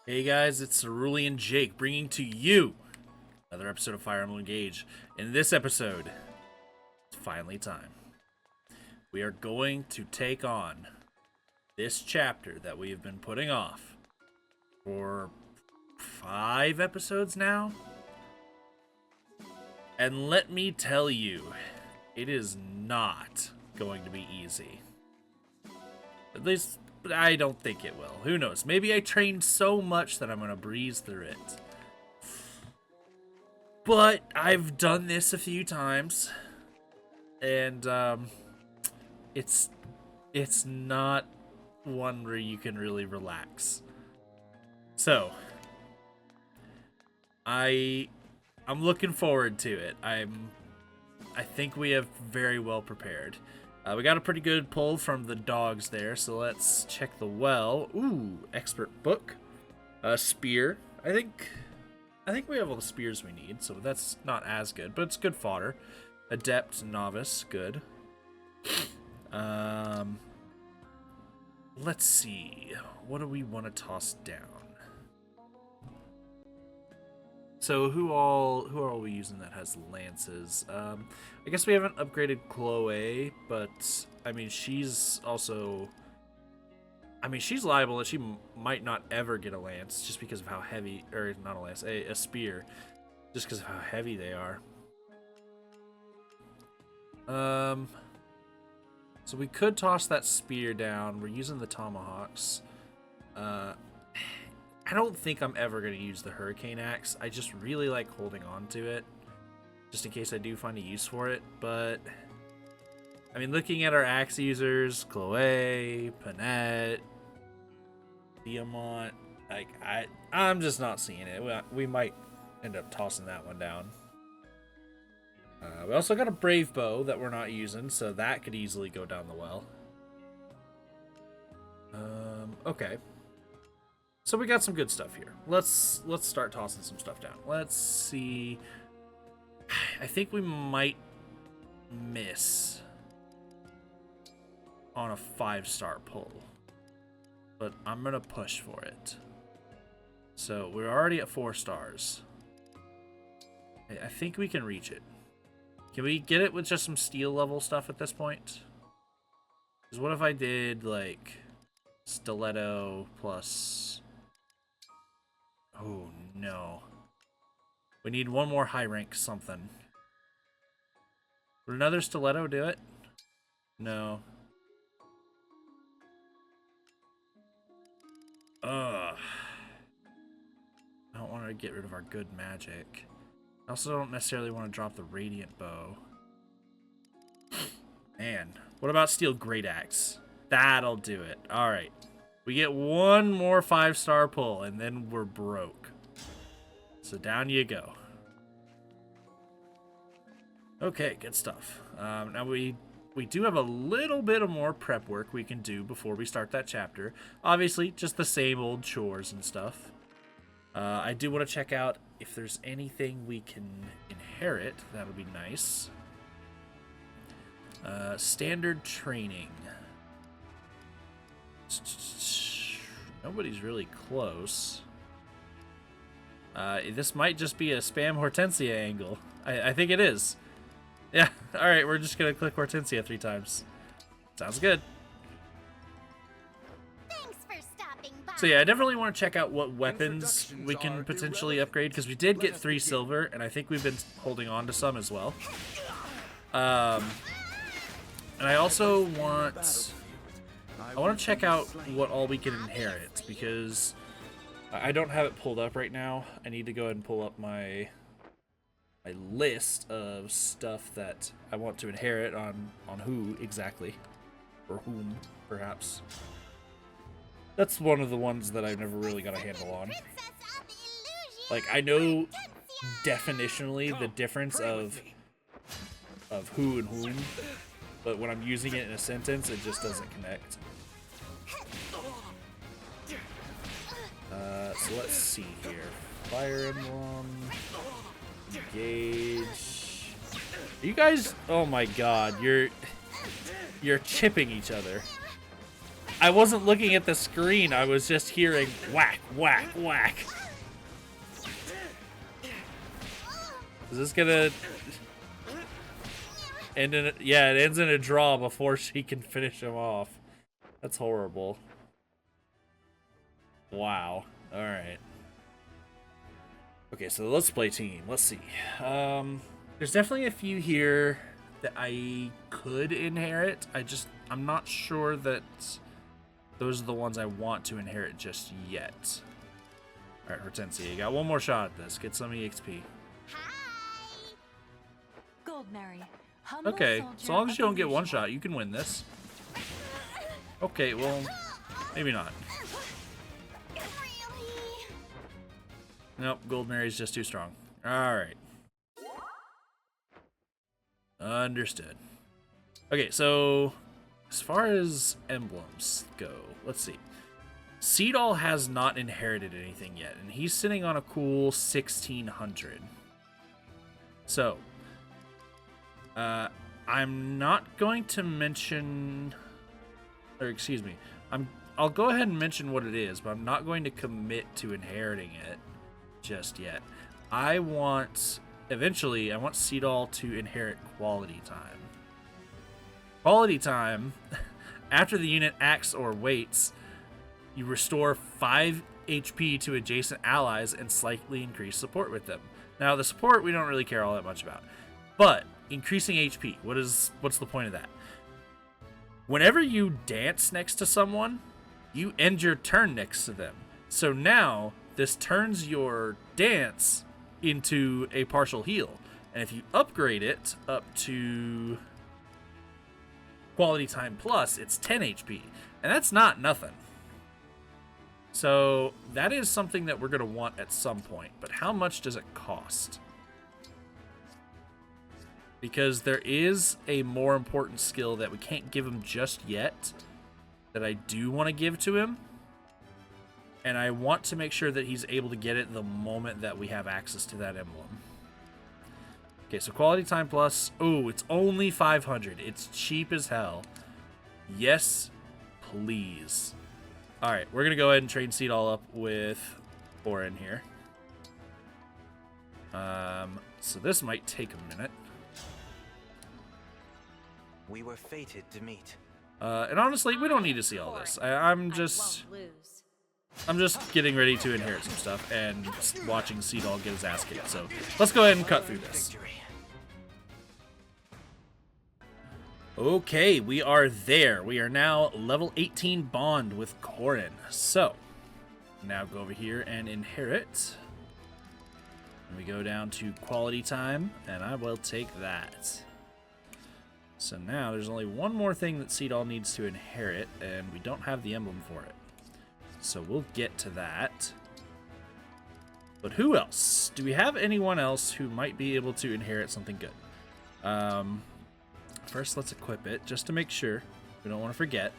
Hey guys, it's Cerulean Jake bringing to you another episode of Fire Emblem Engage. In this episode, it's finally time. We are going to take on this chapter that we have been putting off for 5 episodes now. And let me tell you, it is not going to be easy. At least, I don't think it will. Who knows? Maybe I trained so much that I'm going to breeze through it. But I've done this a few times. And it's not one where you can really relax. So, I'm looking forward to it. I think we have very well prepared. We got a pretty good pull from the dogs there, so let's check the well. Ooh, expert book, spear. I think we have all the spears we need, so that's not as good, but it's good fodder. Adept, novice, good. Let's see. What do we want to toss down? So who are we using that has lances? I guess we haven't upgraded Chloe, but I mean she's also, she's liable that she might not ever get a lance just because of how heavy, or not a lance, a spear, just because of how heavy they are. So we could toss that spear down. We're using the tomahawks. I don't think I'm ever going to use the hurricane axe. I just really like holding on to it, just in case I do find a use for it. But, I mean, looking at our axe users, Chloe, Panette, Diamant, like, I'm just not seeing it. We might end up tossing that one down. We also got a brave bow that we're not using, so that could easily go down the well. Okay. So we got some good stuff here. Let's start tossing some stuff down. Let's see. I think we might miss on a 5-star pull, but I'm gonna push for it. So we're already at 4 stars. I think we can reach it. Can we get it with just some steel level stuff at this point? Because what if I did like stiletto plus... Oh, no. We need one more high rank something. Would another stiletto do it? No. Ugh. I don't want to get rid of our good magic. I also don't necessarily want to drop the radiant bow. Man. What about steel great axe? That'll do it. Alright. We get one more 5-star pull, and then we're broke. So down you go. Okay, good stuff. Now we do have a little bit of more prep work we can do before we start that chapter. Obviously, just the same old chores and stuff. I do want to check out if there's anything we can inherit. That'll be nice. Standard training. Nobody's really close. This might just be a spam Hortensia angle. I think it is. Yeah, alright, we're just gonna click Hortensia 3 times. Sounds good. Thanks for stopping by. So yeah, I definitely want to check out what weapons we can potentially upgrade, because we did get 3 silver, and I think we've been holding on to some as well. And I also want... I want to check out what all we can inherit, because I don't have it pulled up right now. I need to go ahead and pull up my list of stuff that I want to inherit on who exactly, or whom, perhaps. That's one of the ones that I've never really got a handle on. Like, I know definitionally the difference of who and whom, but when I'm using it in a sentence, it just doesn't connect. So let's see here. Fire Emblem. Engage. You guys, oh my god, you're chipping each other. I wasn't looking at the screen. I was just hearing whack, whack, whack. Is this gonna end in a, yeah, it ends in a draw before she can finish him off. That's horrible. Wow. All right. Okay, so let's play team. Let's see. There's definitely a few here that I could inherit. I'm not sure that those are the ones I want to inherit just yet. All right, Hortensia, you got one more shot at this. Get some EXP. Gold Mary. Okay, as long as you don't get one shot, you can win this. Okay, well, maybe not. Nope, Gold Mary's just too strong. Alright. Understood. Okay, so as far as emblems go, let's see. Seedall has not inherited anything yet, and he's sitting on a cool 1600. So, I'm not going to mention, or excuse me, I'll go ahead and mention what it is, but I'm not going to commit to inheriting it just yet. Eventually, I want Seedall to inherit Quality Time. Quality Time, after the unit acts or waits, you restore 5 HP to adjacent allies and slightly increase support with them. Now, the support we don't really care all that much about, but increasing HP, what's the point of that? Whenever you dance next to someone, you end your turn next to them. So now, this turns your dance into a partial heal. And if you upgrade it up to Quality Time Plus, it's 10 HP. And that's not nothing. So that is something that we're going to want at some point. But how much does it cost? Because there is a more important skill that we can't give him just yet that I do want to give to him. And I want to make sure that he's able to get it the moment that we have access to that emblem. Okay, so Quality Time Plus. Oh, it's only 500. It's cheap as hell. Yes, please. All right, we're going to go ahead and train Seedall up with Firine here. So this might take a minute. We were fated to meet. And honestly, we don't need to see all this. I'm just getting ready to inherit some stuff and watching Seedall get his ass kicked. So let's go ahead and cut through this. Okay, we are there. We are now level 18 bond with Corin. So now go over here and inherit. And we go down to Quality Time, and I will take that. So now there's only one more thing that Seedall needs to inherit, and we don't have the emblem for it. So we'll get to that. But who else? Do we have anyone else who might be able to inherit something good? First, let's equip it, just to make sure. We don't want to forget.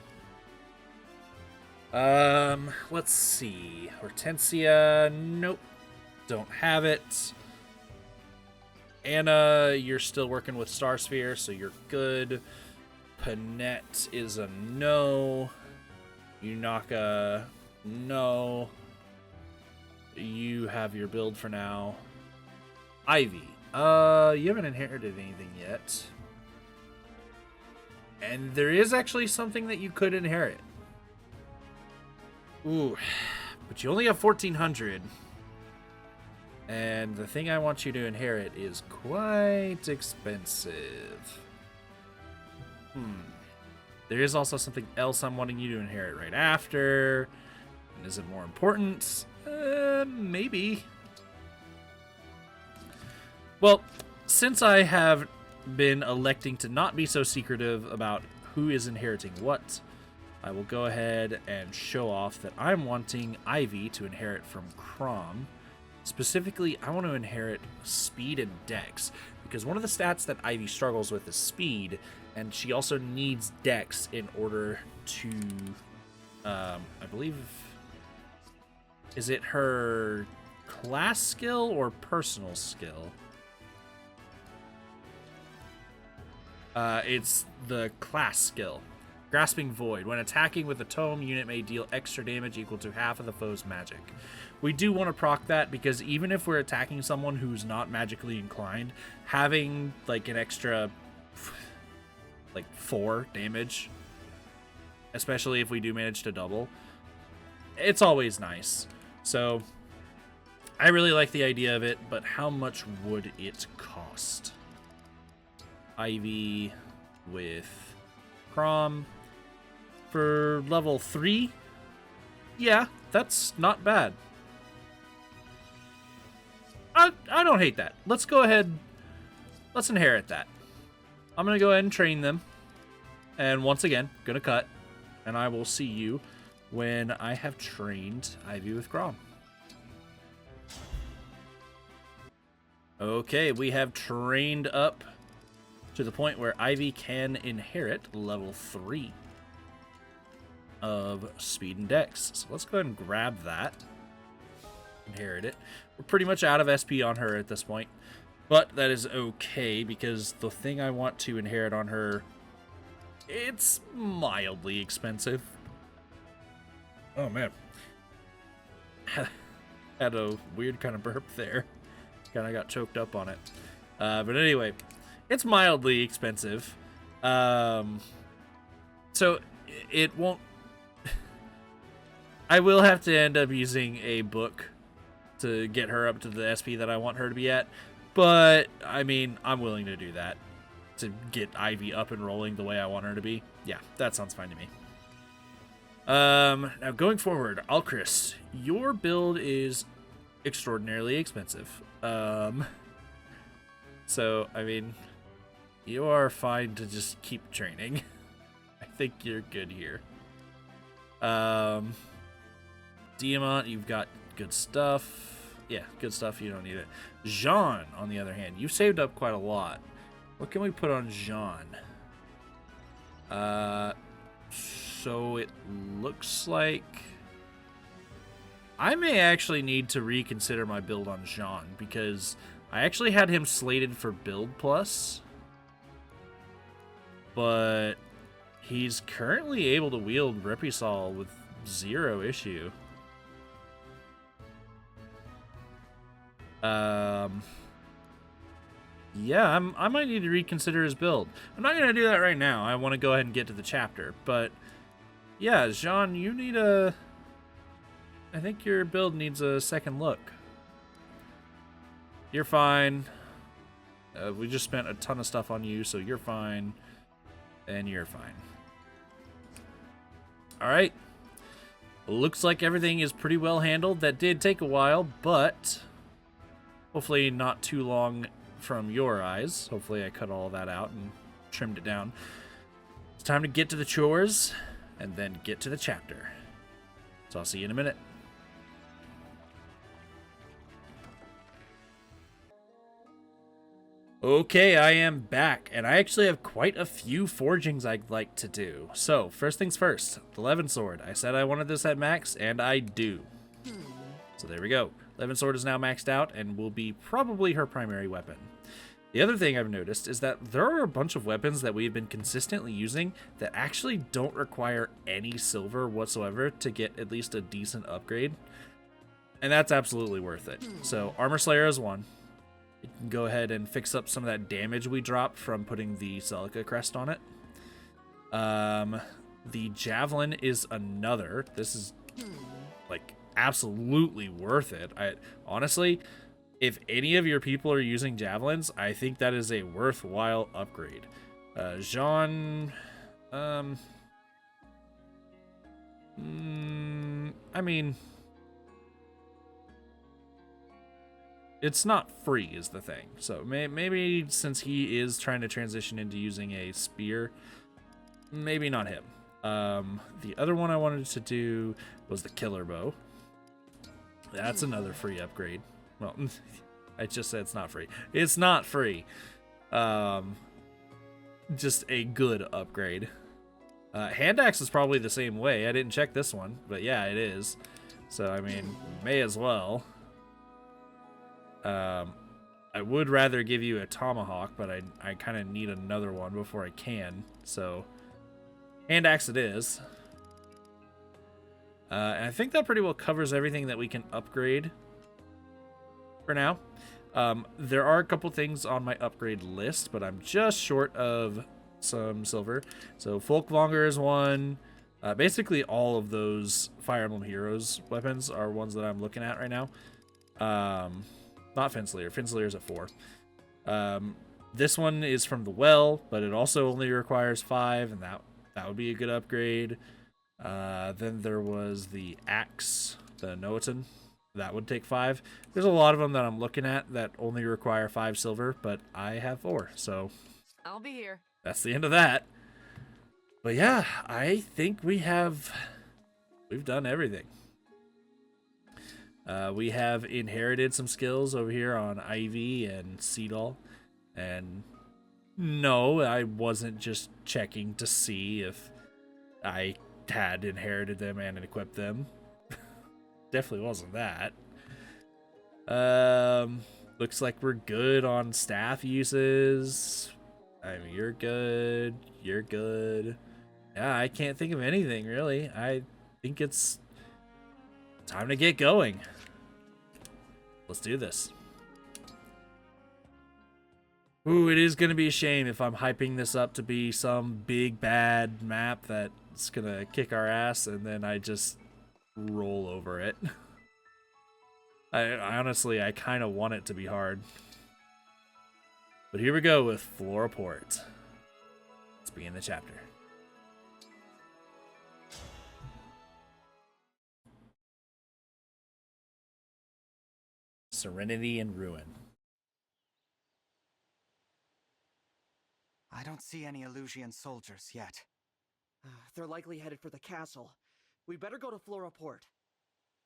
Let's see. Hortensia, nope. Don't have it. Anna, you're still working with Star Sphere, so you're good. Panette is a no. Yunaka, no. You have your build for now. Ivy, you haven't inherited anything yet. And there is actually something that you could inherit. Ooh, but you only have 1,400. And the thing I want you to inherit is quite expensive. There is also something else I'm wanting you to inherit right after. And is it more important? Maybe. Well, since I have been electing to not be so secretive about who is inheriting what, I will go ahead and show off that I'm wanting Ivy to inherit from Crom. Specifically, I want to inherit speed and dex, because one of the stats that Ivy struggles with is speed, and she also needs dex in order to, I believe, is it her class skill or personal skill? It's the class skill. Grasping Void. When attacking with a tome, unit may deal extra damage equal to half of the foe's magic. We do want to proc that because even if we're attacking someone who's not magically inclined, having like an extra like 4 damage, especially if we do manage to double, it's always nice. So I really like the idea of it, but how much would it cost? Ivy with Crom for level 3? Yeah, that's not bad. I don't hate that. Let's go ahead. Let's inherit that. I'm going to go ahead and train them. And once again, going to cut. And I will see you when I have trained Ivy with Grom. Okay, we have trained up to the point where Ivy can inherit level 3 of Speed and Dex. So let's go ahead and grab that. Inherit it. We're pretty much out of SP on her at this point. But that is okay, because the thing I want to inherit on her, it's mildly expensive. Oh, man. Had a weird kind of burp there. Kind of got choked up on it. But anyway, it's mildly expensive. So it won't... I will have to end up using a book to get her up to the SP that I want her to be at. But, I mean, I'm willing to do that to get Ivy up and rolling the way I want her to be. Yeah, that sounds fine to me. Now, going forward, Alchris, your build is extraordinarily expensive. So, I mean, you are fine to just keep training. I think you're good here. Diamant, you've got good stuff. Yeah, good stuff. You don't need it. Jean, on the other hand, you've saved up quite a lot. What can we put on Jean? So it looks like I may actually need to reconsider my build on Jean, because I actually had him slated for build plus, but he's currently able to wield Repisol with 0 issue. Yeah, I might need to reconsider his build. I'm not going to do that right now. I want to go ahead and get to the chapter. But, yeah, Jean, you need a... I think your build needs a second look. You're fine. We just spent a ton of stuff on you, so you're fine. And you're fine. Alright. Looks like everything is pretty well handled. That did take a while, but... hopefully not too long from your eyes. Hopefully I cut all that out and trimmed it down. It's time to get to the chores and then get to the chapter. So I'll see you in a minute. Okay, I am back, and I actually have quite a few forgings I'd like to do. So, first things first, the Levin Sword. I said I wanted this at max, and I do. So there we go. Levin Sword is now maxed out and will be probably her primary weapon. The other thing I've noticed is that there are a bunch of weapons that we've been consistently using that actually don't require any silver whatsoever to get at least a decent upgrade. And that's absolutely worth it. So Armor Slayer is one. You can go ahead and fix up some of that damage we dropped from putting the Celica crest on it. The Javelin is another. This is like absolutely worth it. Honestly, if any of your people are using javelins, I think that is a worthwhile upgrade. Jean, I mean, it's not free is the thing. So maybe since he is trying to transition into using a spear, maybe not him. The other one I wanted to do was the Killer Bow. That's another free upgrade. Well, I just said it's not free. It's not free. Just a good upgrade. Hand axe is probably the same way. I didn't check this one, but yeah, it is. So, I mean, may as well. I would rather give you a tomahawk, but I kind of need another one before I can. So, Hand axe it is. And I think that pretty well covers everything that we can upgrade for now. There are a couple things on my upgrade list, but I'm just short of some silver. So Folkvanger is one. Basically all of those Fire Emblem Heroes weapons are ones that I'm looking at right now. Not Fenslayer. Fenslayer is at 4. This one is from the well, but it also only requires 5, and that would be a good upgrade. Then there was the axe, the Noaton. That would take 5. There's a lot of them that I'm looking at that only require 5 silver, but I have 4, so I'll be here. that's the end of that. But yeah, I think we've done everything. We have inherited some skills over here on Ivy and Seedall. And no, I wasn't just checking to see if I had inherited them and equipped them. Definitely wasn't that. Looks like we're good on staff uses. I mean, you're good. You're good. Yeah, I can't think of anything, really. I think it's time to get going. Let's do this. Ooh, it is going to be a shame if I'm hyping this up to be some big bad map that's going to kick our ass and then I just roll over it. I honestly, I kind of want it to be hard. But here we go with Flora Port. Let's begin the chapter. Serenity and Ruin. I don't see any Elusian soldiers yet. They're likely headed for the castle. We better go to Flora Port.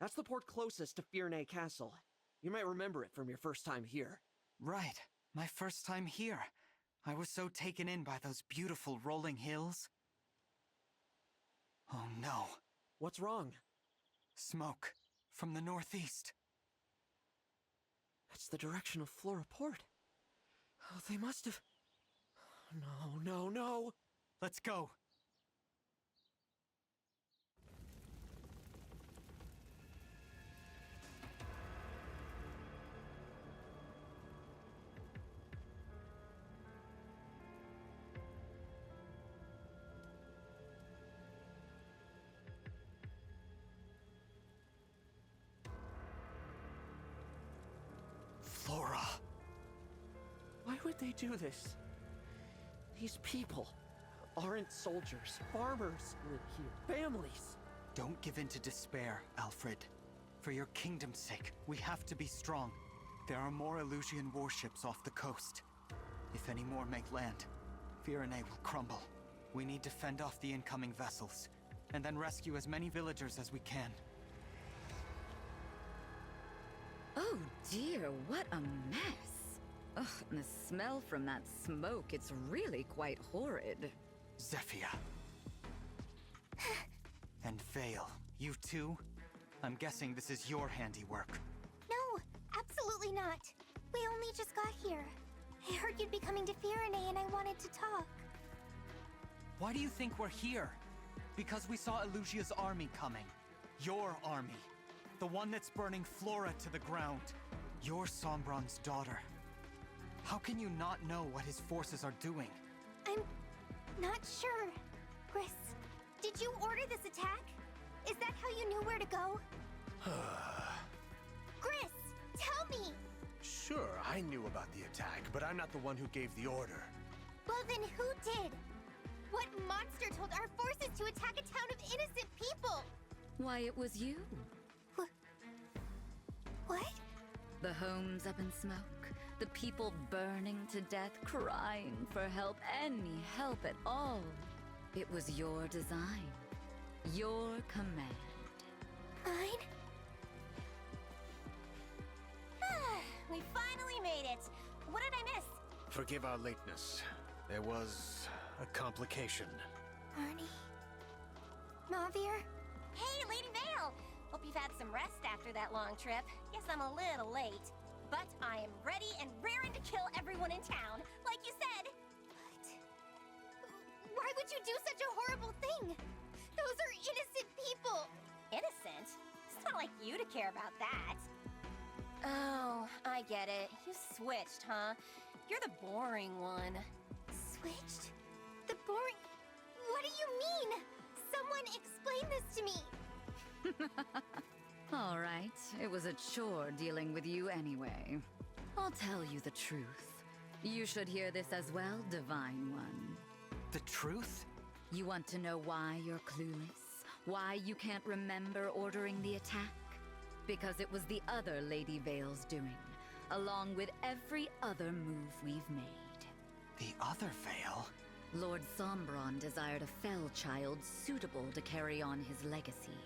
That's the port closest to Firine Castle. You might remember it from your first time here. Right, my first time here. I was so taken in by those beautiful rolling hills. Oh no. What's wrong? Smoke from the northeast. That's the direction of Flora Port. Oh, they must have... No. Let's go. Flora. Why would they do this? These people aren't soldiers. Farmers live here. Families. Don't give in to despair, Alfred. For your kingdom's sake, we have to be strong. There are more Elusian warships off the coast. If any more make land, Firine will crumble. We need to fend off the incoming vessels, and then rescue as many villagers as we can. Oh dear, what a mess. Ugh, and the smell from that smoke, it's really quite horrid. Zephyr. And Veyle, you too? I'm guessing this is your handiwork. No, absolutely not. We only just got here. I heard you'd be coming to Firine and I wanted to talk. Why do you think we're here? Because we saw Elusia's army coming. Your army. The one that's burning Flora to the ground. You're Sombron's daughter. How can you not know what his forces are doing? I'm not sure. Gris, did you order this attack? Is that how you knew where to go? Gris, tell me! Sure, I knew about the attack, but I'm not the one who gave the order. Well then who did? What monster told our forces to attack a town of innocent people? Why, it was you. What? The homes up in smoke, the people burning to death, crying for help, any help at all. It was your design, your command. Mine? We finally made it! What did I miss? Forgive our lateness. There was a complication. Arnie? Mavir? Hey, Lady Veyle! Hope you've had some rest after that long trip. Guess I'm a little late. But I am ready and raring to kill everyone in town, like you said. Why Why would you do such a horrible thing? Those are innocent people. Innocent? It's not like you to care about that. Oh, I get it. You switched, huh? You're the boring one. Switched? The boring... What do you mean? Someone explain this to me. All right, it was a chore dealing with you anyway. I'll tell you the truth. You should hear this as well, Divine One. The truth? You want to know why you're clueless? Why you can't remember ordering the attack? Because it was the other Lady Veyle's doing, along with every other move we've made. The other Veyle? Lord Sombron desired a fell child suitable to carry on his legacy.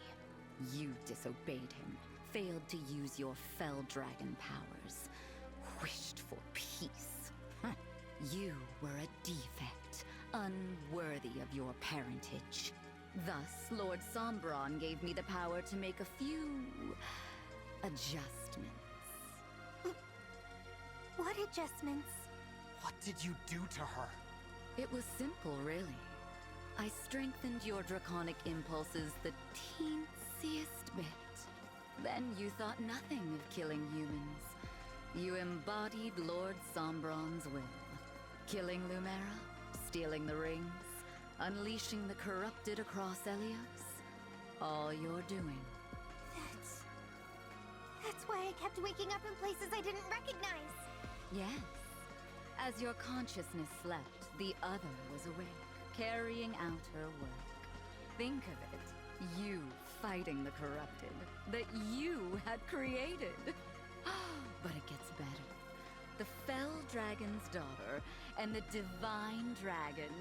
You disobeyed him, failed to use your fell dragon powers, wished for peace. You were a defect, unworthy of your parentage. Thus, Lord Sombron gave me the power to make a few... adjustments. What adjustments? What did you do to her? It was simple, really. I strengthened your draconic impulses the teensiest bit. Then you thought nothing of killing humans. You embodied Lord Sombron's will. Killing Lumera, stealing the rings, unleashing the corrupted across Elios. All you're doing. That's why I kept waking up in places I didn't recognize. Yes. As your consciousness slept, the other was awake, carrying out her work. Think of it. You fighting the corrupted that you had created. But it gets better. The Fell Dragon's daughter and the Divine Dragon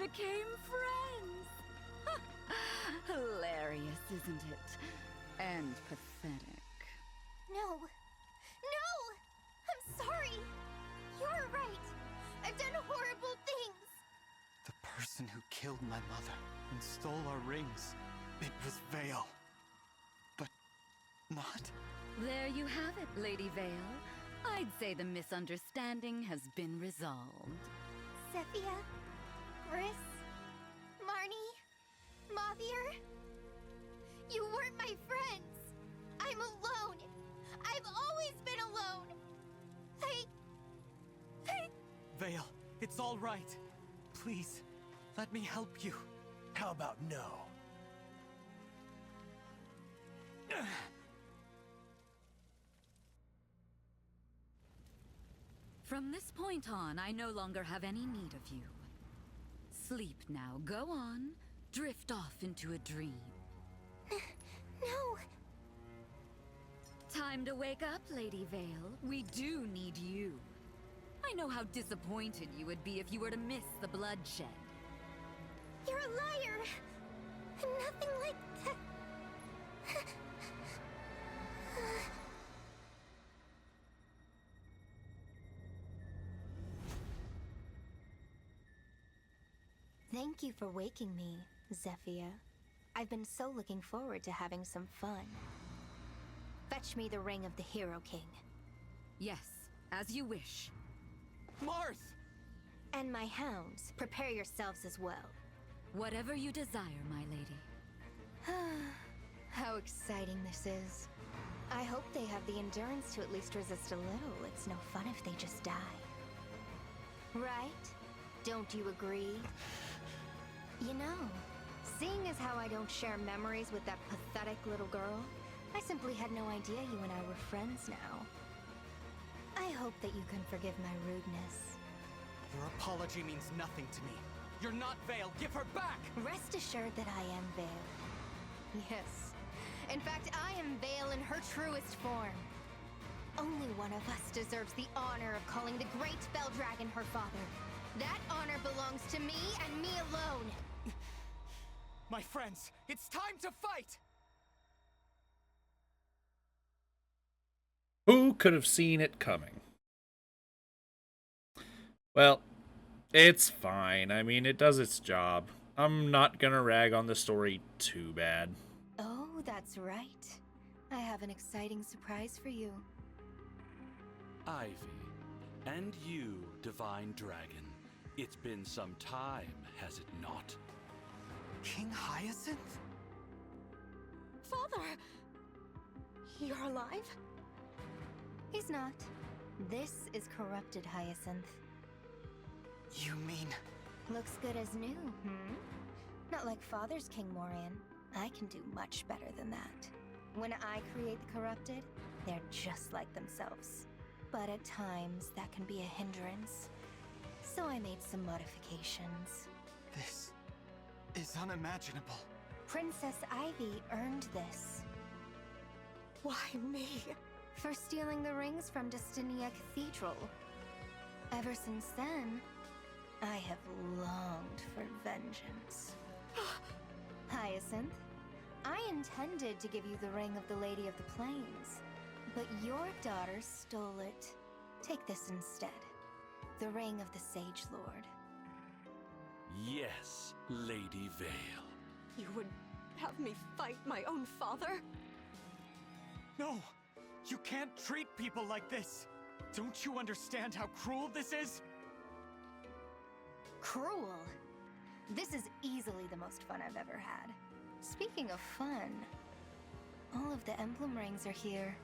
became friends. Hilarious, isn't it? And pathetic. No! No! I'm sorry! You're right! I've done horrible things! The person who killed my mother and stole our rings. It was Veyle. But not... There you have it, Lady Veyle. I'd say the misunderstanding has been resolved. Zephyr? Briss? Marnie? Mavier? You weren't my friends! I'm alone! I've always been alone! Veyle, it's all right. Please, let me help you. How about no? From this point on, I no longer have any need of you. Sleep now. Go on. Drift off into a dream. No! Time to wake up, Lady Veyle. We do need you. I know how disappointed you would be if you were to miss the bloodshed. You're a liar! Nothing like that. Thank you for waking me, Zephyr. I've been so looking forward to having some fun. Fetch me the ring of the Hero King. Yes, as you wish. Marth! And my hounds, prepare yourselves as well. Whatever you desire, my lady. How exciting this is. I hope they have the endurance to at least resist a little. It's no fun if they just die. Right? Don't you agree? You know, seeing as how I don't share memories with that pathetic little girl, I simply had no idea you and I were friends now. I hope that you can forgive my rudeness. Your apology means nothing to me. You're not Veyle. Give her back! Rest assured that I am Veyle. Yes. In fact, I am Veyle in her truest form. Only one of us deserves the honor of calling the great Fell Dragon her father. That honor belongs to me and me alone. My friends, it's time to fight! Who could have seen it coming? Well, it's fine. I mean, it does its job. I'm not gonna rag on the story too bad. Oh, that's right. I have an exciting surprise for you. Ivy, and you, Divine Dragon. It's been some time, has it not? King Hyacinth? Father! You're alive? He's not. This is corrupted Hyacinth. You mean... Looks good as new, Not like Father's King Morian. I can do much better than that. When I create the corrupted, they're just like themselves. But at times, that can be a hindrance. So I made some modifications. This is unimaginable. Princess Ivy earned this. Why me? For stealing the rings from Destinia Cathedral. Ever since then, I have longed for vengeance. Hyacinth, I intended to give you the ring of the Lady of the Plains, but your daughter stole it. Take this instead. The ring of the Sage Lord. Yes, Lady Veyle. You would have me fight my own father? No! You can't treat people like this! Don't you understand how cruel this is? Cruel? This is easily the most fun I've ever had. Speaking of fun, all of the emblem rings are here.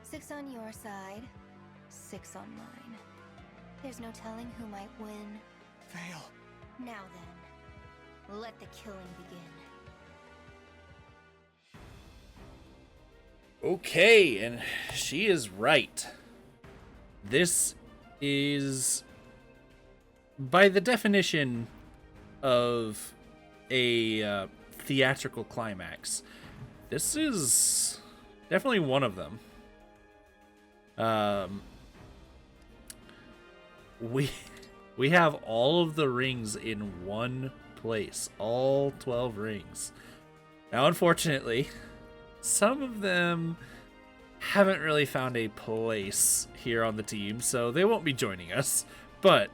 6 on your side, 6 on mine. There's no telling who might win. Veyle. Now then, let the killing begin. Okay, and she is right. This is, by the definition of a theatrical climax, this is definitely one of them. We have all of the rings in one place, all 12 rings. Now, unfortunately, some of them haven't really found a place here on the team, so they won't be joining us. But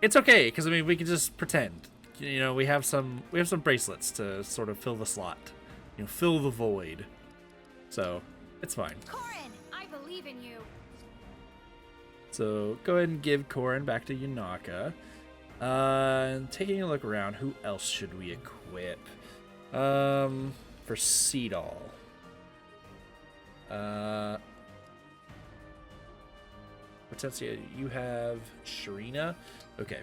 it's okay, because I mean, we can just pretend. You know, we have some bracelets to sort of fill the slot, you know, fill the void. So it's fine. Corin, I believe in you. So go ahead and give Corin back to Yunaka. And taking a look around, who else should we equip? For Seedall. Potentia, you have Sharina. Okay.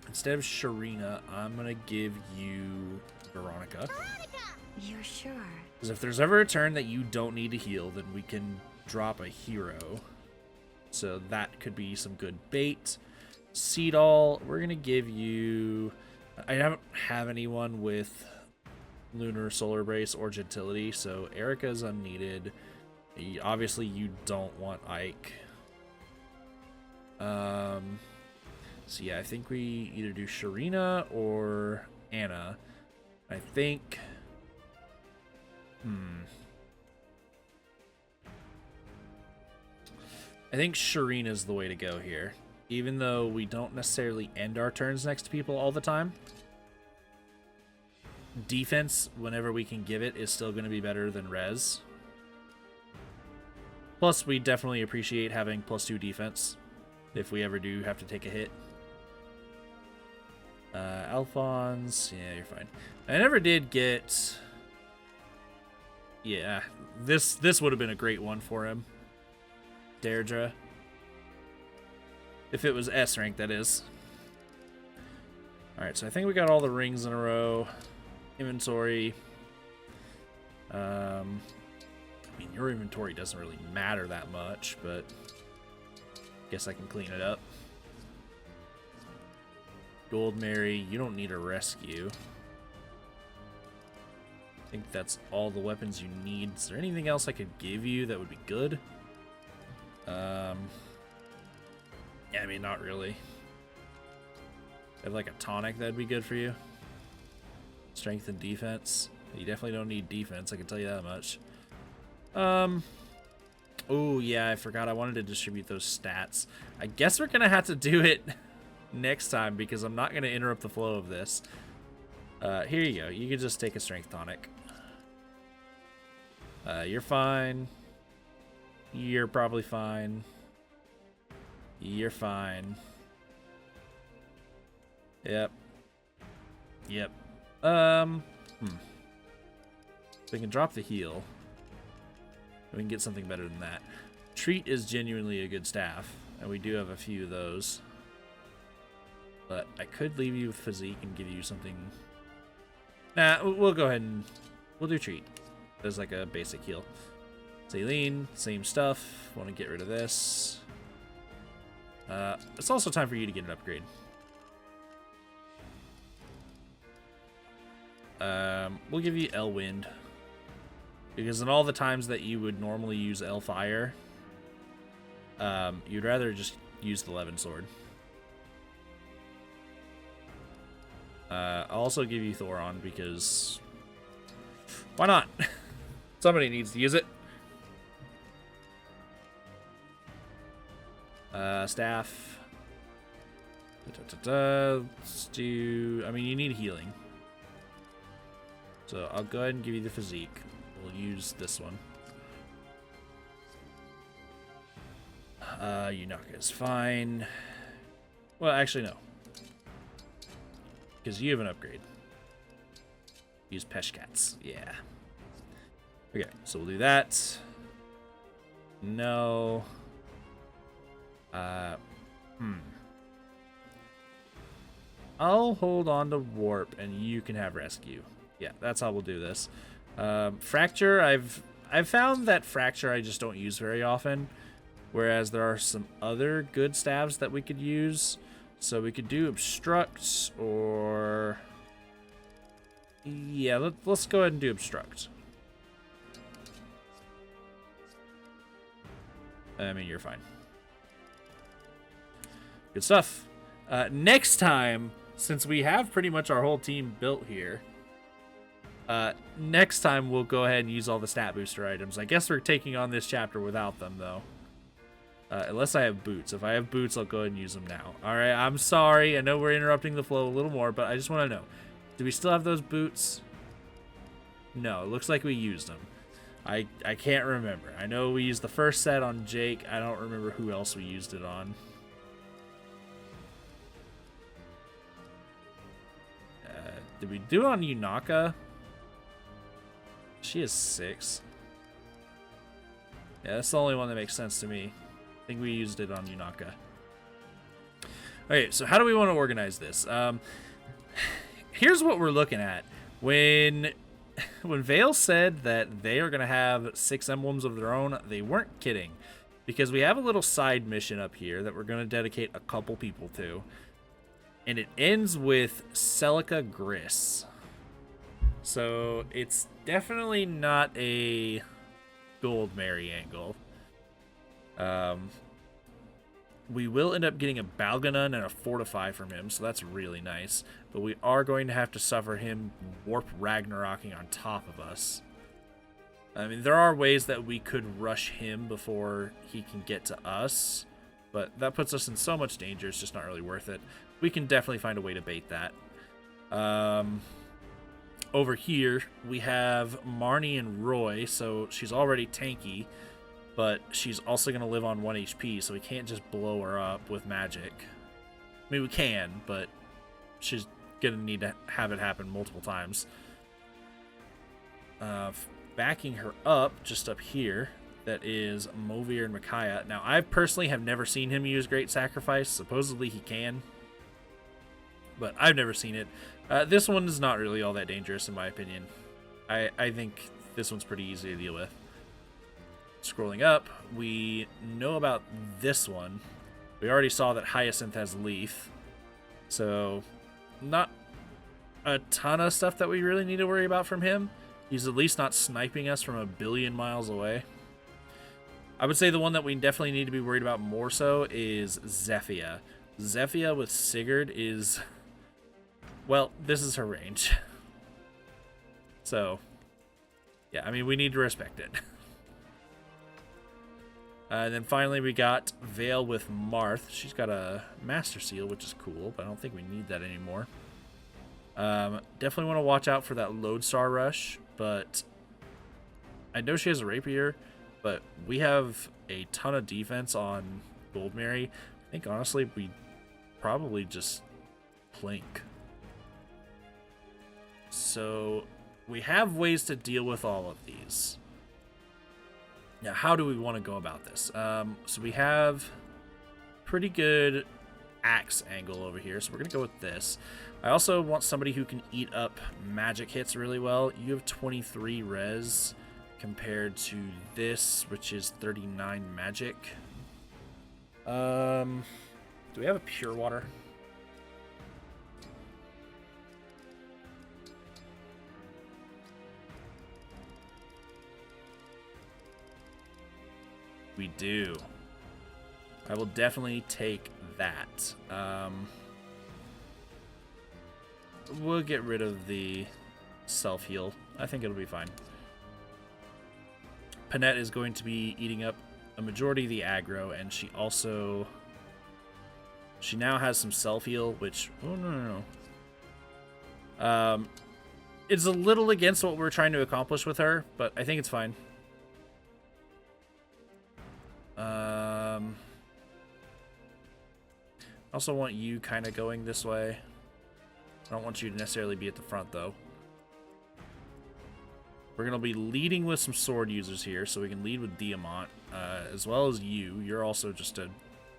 Instead of Sharina, I'm gonna give you Veronica. You're sure? Because if there's ever a turn that you don't need to heal, then we can drop a hero. So that could be some good bait. Seedall, we're gonna give you... I don't have anyone with Lunar Solar Brace or Gentility, so Erica's unneeded. Obviously, you don't want Ike. So yeah, I think we either do Sharina or Anna. I think... I think Sharina's the way to go here. Even though we don't necessarily end our turns next to people all the time. Defense, whenever we can give it, is still going to be better than res. Plus, we definitely appreciate having +2 defense if we ever do have to take a hit. Alphonse, yeah, you're fine. I never did get... Yeah, this would have been a great one for him. Deirdre. If it was S rank, that is. Alright, so I think we got all the rings in a row. Inventory. I mean, your inventory doesn't really matter that much, but guess I can clean it up. Gold Mary, you don't need a rescue. I think that's all the weapons you need. Is there anything else I could give you that would be good? Yeah, I mean, not really. Have like a tonic that'd be good for you. Strength and defense. You definitely don't need defense, I can tell you that much. Oh yeah, I forgot I wanted to distribute those stats. I guess we're gonna have to do it next time because I'm not gonna interrupt the flow of this. Here you go. You can just take a strength tonic. You're fine. You're probably fine. You're fine. Yep. Yep. We can drop the heal. We can get something better than that. Treat is genuinely a good staff, and we do have a few of those. But I could leave you with physique and give you something. Nah, we'll go ahead and we'll do treat. There's like a basic heal. Saline, same stuff. Want to get rid of this. It's also time for you to get an upgrade. We'll give you L Wind. Because in all the times that you would normally use L Fire, you'd rather just use the Levin Sword. I'll also give you Thoron because why not? Somebody needs to use it. Staff. Let's do. I mean, you need healing. So I'll go ahead and give you the physique. We'll use this one. Yunaka is fine. Well, actually, no. Because you have an upgrade. Use Peshkats. Yeah. Okay, so we'll do that. No. I'll hold on to Warp, and you can have Rescue. Yeah, that's how we'll do this. Fracture, I've found that Fracture I just don't use very often, whereas there are some other good stabs that we could use. So we could do Obstruct, or yeah, let's go ahead and do Obstruct. I mean, you're fine. Good stuff. Next time, since we have pretty much our whole team built here, next time we'll go ahead and use all the stat booster items. I guess we're taking on this chapter without them, though. Unless I have boots. If I have boots, I'll go ahead and use them now. Alright, I'm sorry. I know we're interrupting the flow a little more, but I just want to know. Do we still have those boots? No, it looks like we used them. I can't remember. I know we used the first set on Jake. I don't remember who else we used it on. Did we do it on Yunaka? She is 6. Yeah, that's the only one that makes sense to me. I think we used it on Yunaka. Okay, so how do we want to organize this? Here's what we're looking at. When Veyle said that they are going to have 6 emblems of their own, they weren't kidding. Because we have a little side mission up here that we're going to dedicate a couple people to. And it ends with Celica Gris. So it's definitely not a Gold Mary angle. We will end up getting a Balganon and a Fortify from him, so that's really nice. But we are going to have to suffer him Warp Ragnaroking on top of us. I mean, there are ways that we could rush him before he can get to us, but that puts us in so much danger, it's just not really worth it. We can definitely find a way to bait that. Over here, we have Marnie and Roy, so she's already tanky, but she's also going to live on 1 HP, so we can't just blow her up with magic. I mean, we can, but she's going to need to have it happen multiple times. Backing her up, just up here, that is Movir and Micaiah. Now, I personally have never seen him use Great Sacrifice. Supposedly he can, but I've never seen it. This one is not really all that dangerous, in my opinion. I think this one's pretty easy to deal with. Scrolling up, we know about this one. We already saw that Hyacinth has Leaf. So, not a ton of stuff that we really need to worry about from him. He's at least not sniping us from a billion miles away. I would say the one that we definitely need to be worried about more so is Zephia. Zephia with Sigurd is... well, this is her range. So, yeah, I mean, we need to respect it. And then finally we got Veyle with Marth. She's got a Master Seal, which is cool, but I don't think we need that anymore. Definitely want to watch out for that Lodestar Rush, but I know she has a Rapier, but we have a ton of defense on Gold Mary. I think, honestly, we probably just Plink. So we have ways to deal with all of these. Now, how do we want to go about this? So we have pretty good axe angle over here, so we're going to go with this. I also want somebody who can eat up magic hits really well. You have 23 res compared to this, which is 39 magic. Do we have a pure water? We do. I will definitely take that. We'll get rid of the self-heal. I think it'll be fine. Panette is going to be eating up a majority of the aggro, and she now has some self-heal, which... Oh, no. It's a little against what we're trying to accomplish with her, but I think it's fine. I also want you kind of going this way. I don't want you to necessarily be at the front, though. We're going to be leading with some sword users here, so we can lead with Diamant, as well as you. You're also just a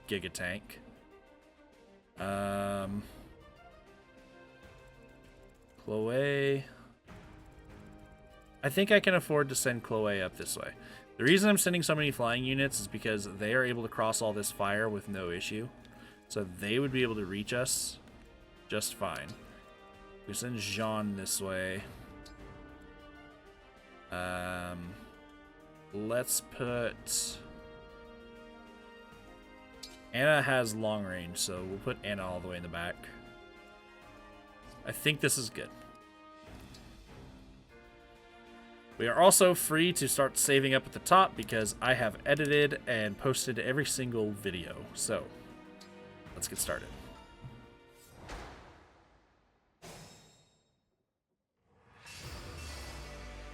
Giga Tank. Chloe. I think I can afford to send Chloe up this way. The reason I'm sending so many flying units is because they are able to cross all this fire with no issue. So they would be able to reach us just fine. We send Jean this way. Let's put... Anna has long range, so we'll put Anna all the way in the back. I think this is good. We are also free to start saving up at the top because I have edited and posted every single video. So, let's get started.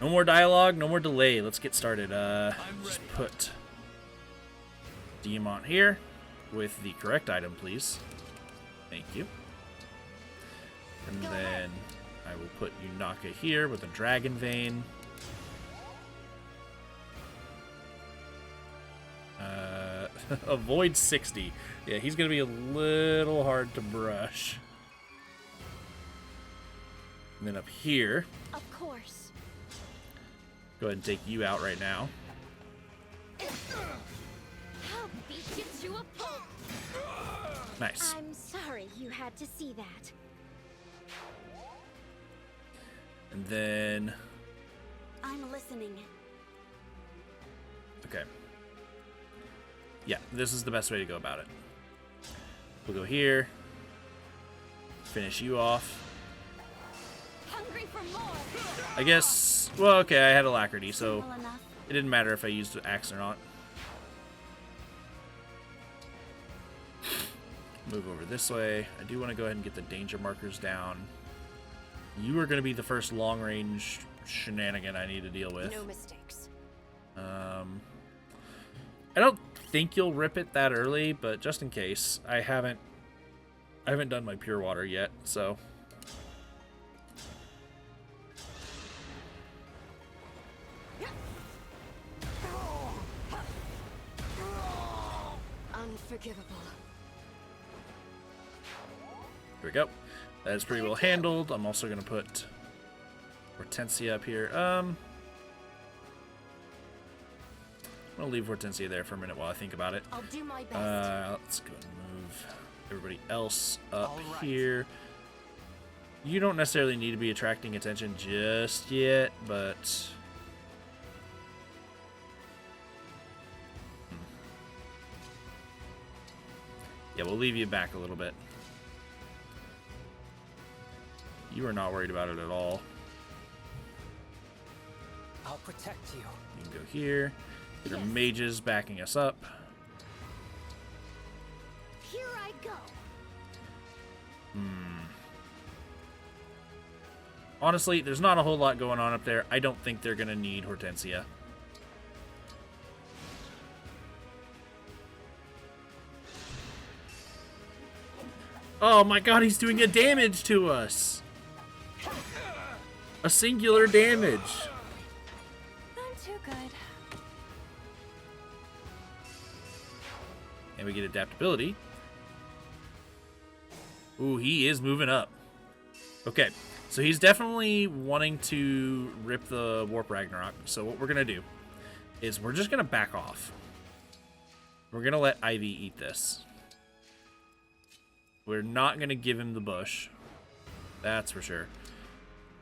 No more dialogue, no more delay. Let's get started. Just put Diamant here with the correct item, please. Thank you. And then I will put Yunaka here with a Dragon Vein. Avoid 60. Yeah, he's going to be a little hard to brush. And then up here. Of course. Go ahead and take you out right now. I'll beat you to a pulp. Nice. I'm sorry you had to see that. And then... I'm listening. Okay. Yeah, this is the best way to go about it. We'll go here. Finish you off. Hungry for more. I guess... Well, okay, I had Alacrity, so Simple enough. it didn't matter if I used the axe or not. Move over this way. I do want to go ahead and get the danger markers down. You are going to be the first long-range shenanigan I need to deal with. No mistakes. I don't think you'll rip it that early, but just in case, I haven't done my pure water yet, so... Unforgivable. Here we go. That is pretty well handled. I'm also going to put Hortensia up here. I'm going to leave Hortensia there for a minute while I think about it. I'll do my best. Let's go and move everybody else up here. You don't necessarily need to be attracting attention just yet, but... Yeah, we'll leave you back a little bit. You are not worried about it at all. I'll protect you. You can go here. Get our mages backing us up. Here I go. Honestly, there's not a whole lot going on up there. I don't think they're going to need Hortensia. Oh my god, he's doing a damage to us. A singular damage. Not too good. And we get adaptability. Ooh, he is moving up. Okay, so he's definitely wanting to rip the Warp Ragnarok. So what we're going to do is we're just going to back off. We're going to let Ivy eat this. We're not going to give him the bush. That's for sure.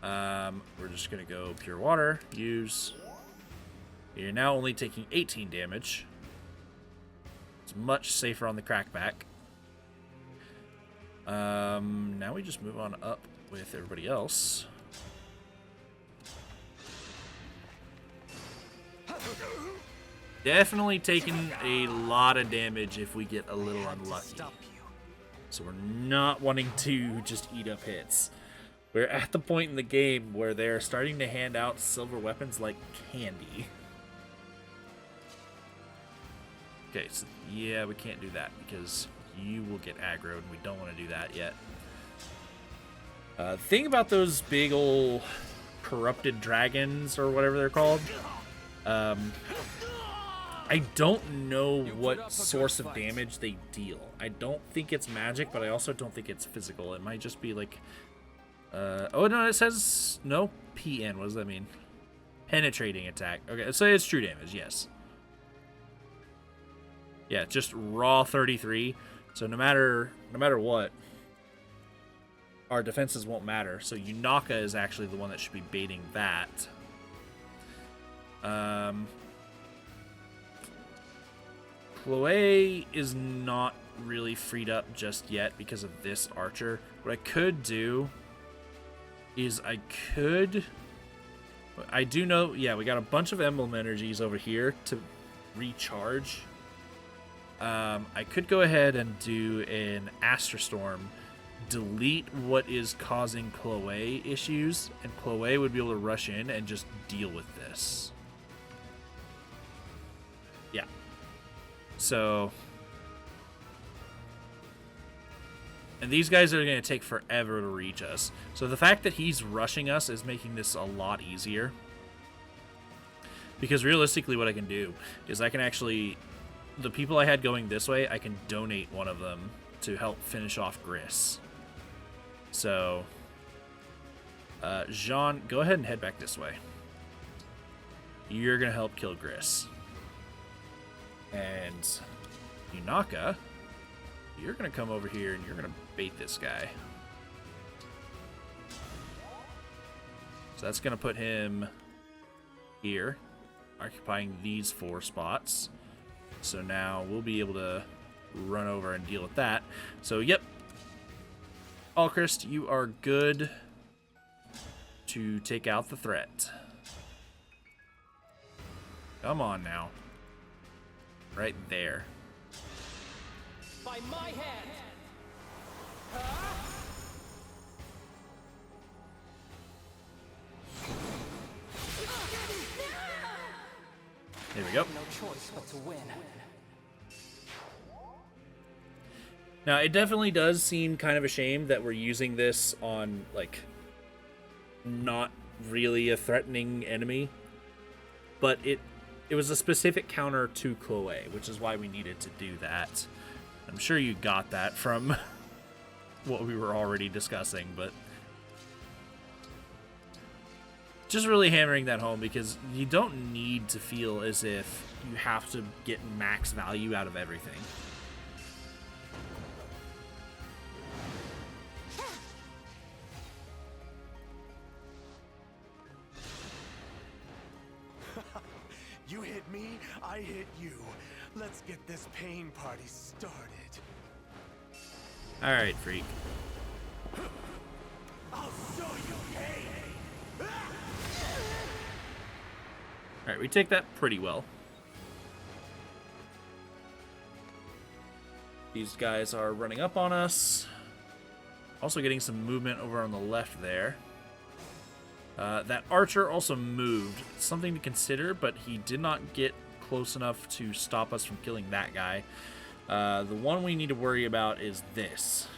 We're just going to go pure water. Use. You're now only taking 18 damage. It's much safer on the crackback. Now we just move on up with everybody else. Definitely taking a lot of damage if we get a little unlucky. So we're not wanting to just eat up hits. We're at the point in the game where they're starting to hand out silver weapons like candy. Okay, so yeah, we can't do that because you will get aggroed and we don't want to do that yet. The thing about those big ol' corrupted dragons or whatever they're called, I don't know what source of damage they deal. I don't think it's magic, but I also don't think it's physical. It might just be like, oh no, it says no PN. What does that mean? Penetrating attack. Okay, so it's true damage. Yes. Yeah, just raw 33. So no matter what, our defenses won't matter. So Yunaka is actually the one that should be baiting that. Chloe is not really freed up just yet because of this archer. What I could do is I do know, yeah, we got a bunch of emblem energies over here to recharge. I could go ahead and do an Astrostorm, delete what is causing Chloe issues, and Chloe would be able to rush in and just deal with this. Yeah. So, and these guys are going to take forever to reach us. So the fact that he's rushing us is making this a lot easier. Because realistically what I can do is I can actually, the people I had going this way, I can donate one of them to help finish off Gris. So, Jean, go ahead and head back this way. You're going to help kill Gris. And Yunaka, you're going to come over here and you're going to bait this guy. So that's going to put him here, occupying these 4 spots. So now we'll be able to run over and deal with that. So, yep. Alchrist, you are good to take out the threat. Come on now. Right there. By my hand. There we go. No choice but to win. Now, it definitely does seem kind of a shame that we're using this on, like, not really a threatening enemy. But it was a specific counter to Chloe, which is why we needed to do that. I'm sure you got that from what we were already discussing, but just really hammering that home because you don't need to feel as if you have to get max value out of everything. You hit me, I hit you. Let's get this pain party started. All right, freak. I'll show you pain. All right, we take that pretty well. These guys are running up on us. Also getting some movement over on the left there. That archer also moved. Something to consider, but he did not get close enough to stop us from killing that guy. The one we need to worry about is this.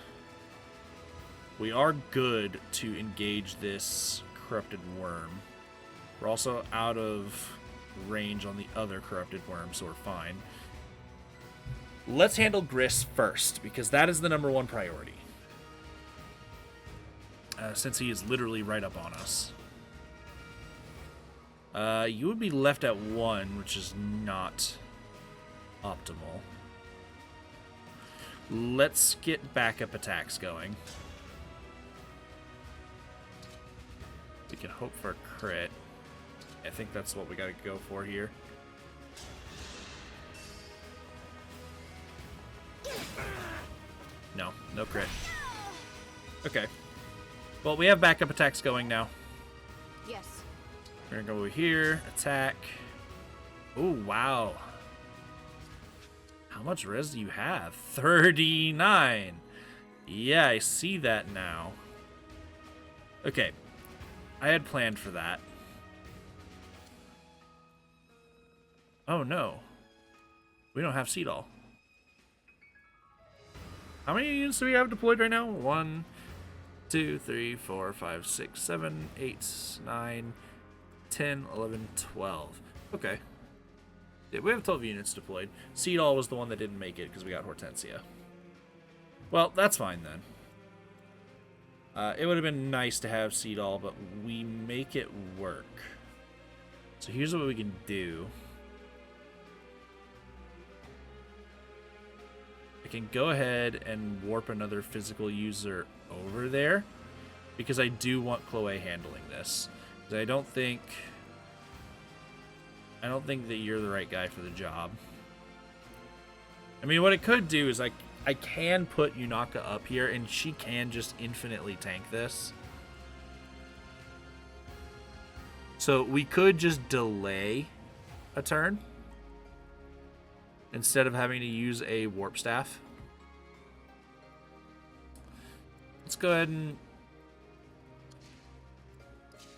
We are good to engage this corrupted worm. We're also out of range on the other corrupted worm, so we're fine. Let's handle Gris first, because that is the #1 priority. Since he is literally right up on us. You would be left at 1, which is not optimal. Let's get backup attacks going. We can hope for a crit. I think that's what we gotta go for here. No crit. Okay. Well, we have backup attacks going now. Yes. We're gonna go over here, attack. Oh, wow. How much res do you have? 39. Yeah, I see that now. Okay. I had planned for that. Oh, no. We don't have Seedall. How many units do we have deployed right now? 1, 2, 3, 4, 5, 6, 7, 8, 9, 10, 11, 12. Okay. Yeah, we have 12 units deployed. Seedall was the one that didn't make it because we got Hortensia. Well, that's fine then. It would have been nice to have Seedall, but we make it work. So here's what we can do. I can go ahead and warp another physical user over there because I do want Chloe handling this. I don't think that you're the right guy for the job. I mean, what it could do is I can put Yunaka up here and she can just infinitely tank this. So we could just delay a turn instead of having to use a warp staff. Let's go ahead and...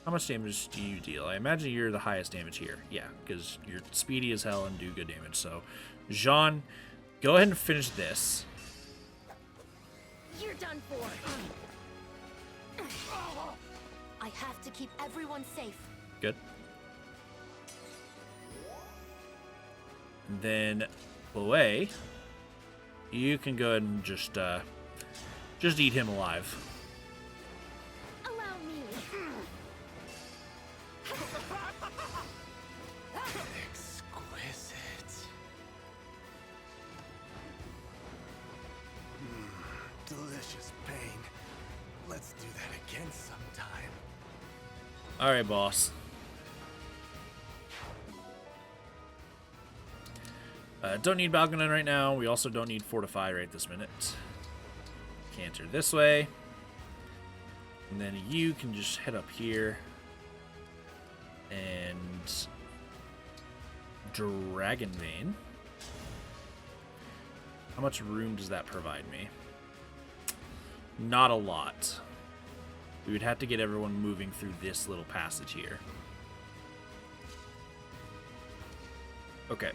How much damage do you deal? I imagine you're the highest damage here. Yeah, because you're speedy as hell and do good damage. So, Jean, go ahead and finish this. You're done for. I have to keep everyone safe. Good. And then, Chloe, you can go ahead and just eat him alive. Allow me. Exquisite. Delicious pain. Let's do that again sometime. All right, boss. Don't need Balgonin right now. We also don't need Fortify right this minute. Canter this way. And then you can just head up here. And... Dragon Vein. How much room does that provide me? Not a lot. We would have to get everyone moving through this little passage here. Okay.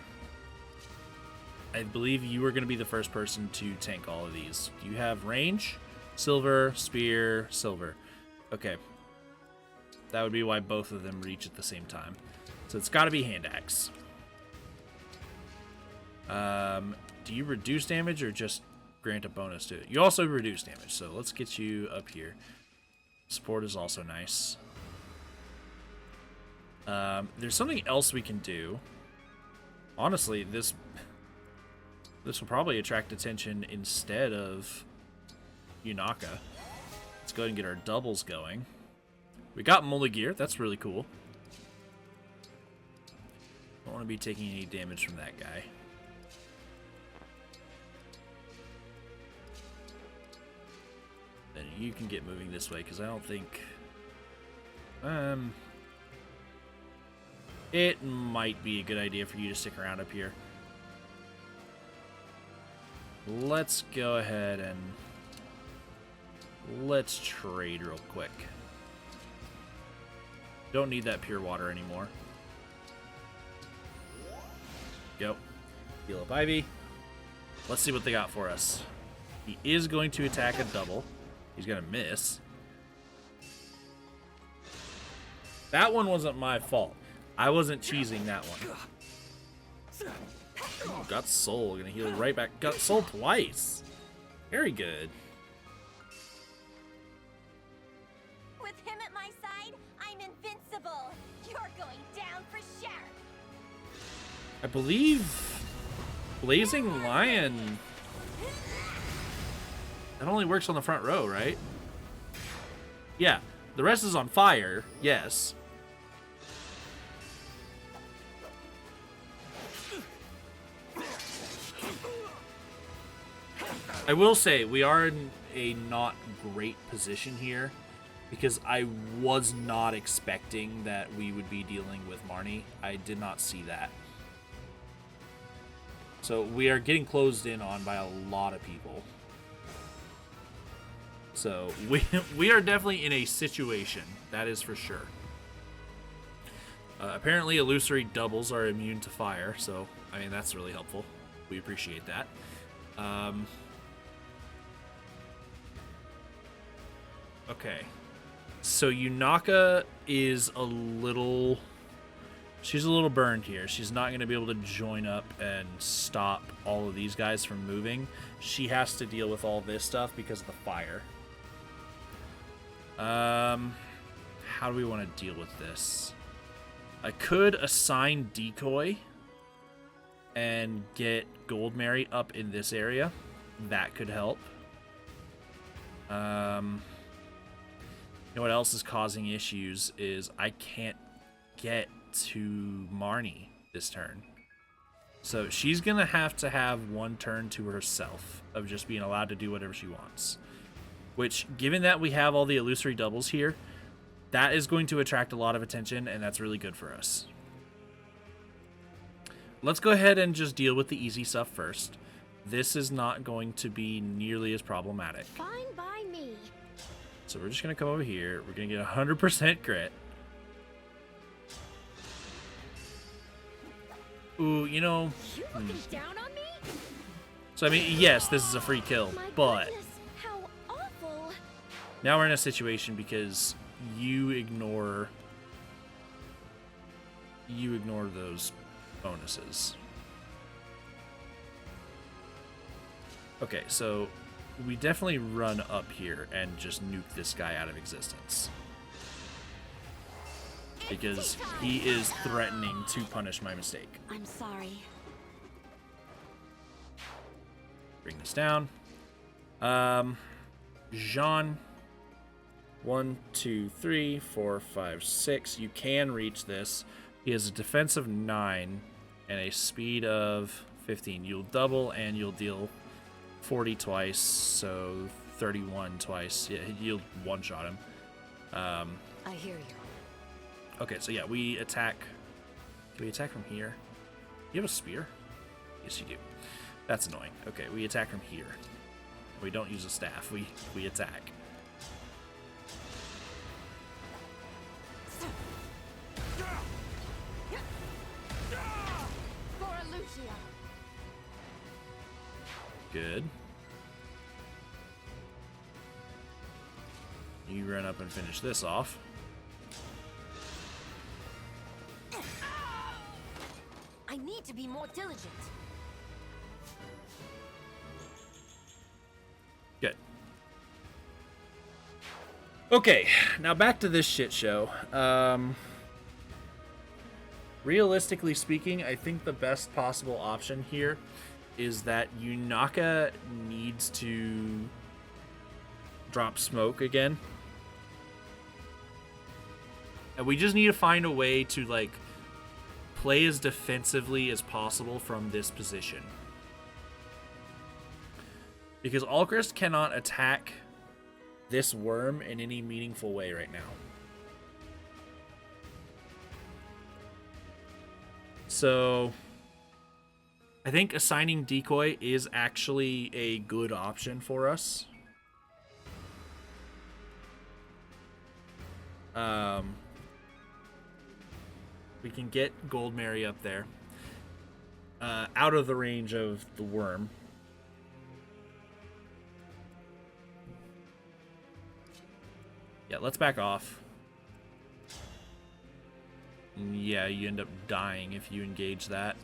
I believe you are going to be the first person to tank all of these. You have range, silver, spear, silver. Okay. That would be why both of them reach at the same time. So it's got to be hand axe. Do you reduce damage or just grant a bonus to it? You also reduce damage, so let's get you up here. Support is also nice. There's something else we can do. Honestly, this will probably attract attention instead of Yunaka. Let's go ahead and get our doubles going. We got Mulligear. That's really cool. Don't want to be taking any damage from that guy. Then you can get moving this way, because I don't think... it might be a good idea for you to stick around up here. Let's go ahead and... let's trade real quick. Don't need that pure water anymore. Go. Heal up Ivy. Let's see what they got for us. He is going to attack a double. He's gonna miss. That one wasn't my fault. I wasn't cheesing that one. Ooh, got soul. Gonna heal right back. Got soul twice. Very good. With him at my side, I'm invincible. You're going down for sure. I believe Blazing Lion. That only works on the front row, right? Yeah. The rest is on fire. Yes. I will say, we are in a not great position here because I was not expecting that we would be dealing with Marnie. I did not see that. So we are getting closed in on by a lot of people. So we are definitely in a situation, that is for sure. Apparently illusory doubles are immune to fire, so I mean that's really helpful. We appreciate that. Okay, so Yunaka is a little... She's a little burned here. She's not going to be able to join up and stop all of these guys from moving. She has to deal with all this stuff because of the fire. How do we want to deal with this? I could assign Decoy and get Gold Mary up in this area. That could help. You know what else is causing issues is I can't get to Marnie this turn. So she's going to have one turn to herself of just being allowed to do whatever she wants. Which, given that we have all the illusory doubles here, that is going to attract a lot of attention, and that's really good for us. Let's go ahead and just deal with the easy stuff first. This is not going to be nearly as problematic. Fine by me. So we're just going to come over here. We're going to get 100% crit. Ooh, you know... You looking down on me? So, I mean, yes, this is a free kill, but... Goodness, how awful. Now we're in a situation because you ignore those bonuses. Okay, so we definitely run up here and just nuke this guy out of existence. Because he is threatening to punish my mistake. I'm sorry. Bring this down. Jean. 1, 2, 3, 4, 5, 6. You can reach this. He has a defense of 9 and a speed of 15. You'll double and you'll deal 40 twice, so 31 twice. Yeah, you'll one-shot him. I hear you. Okay, so yeah, we attack. Can we attack from here? You have a spear? Yes, you do. That's annoying. Okay, we attack from here. We don't use a staff. We attack. For Elusian. Good. You run up and finish this off. I need to be more diligent. Good. Okay, now back to this shit show. Realistically speaking, I think the best possible option here is that Yunaka needs to drop smoke again. And we just need to find a way to, like, play as defensively as possible from this position. Because Alchrist cannot attack this worm in any meaningful way right now. So I think assigning Decoy is actually a good option for us. We can get Gold Mary up there, out of the range of the worm. let's back off. Yeah, you end up dying if you engage that.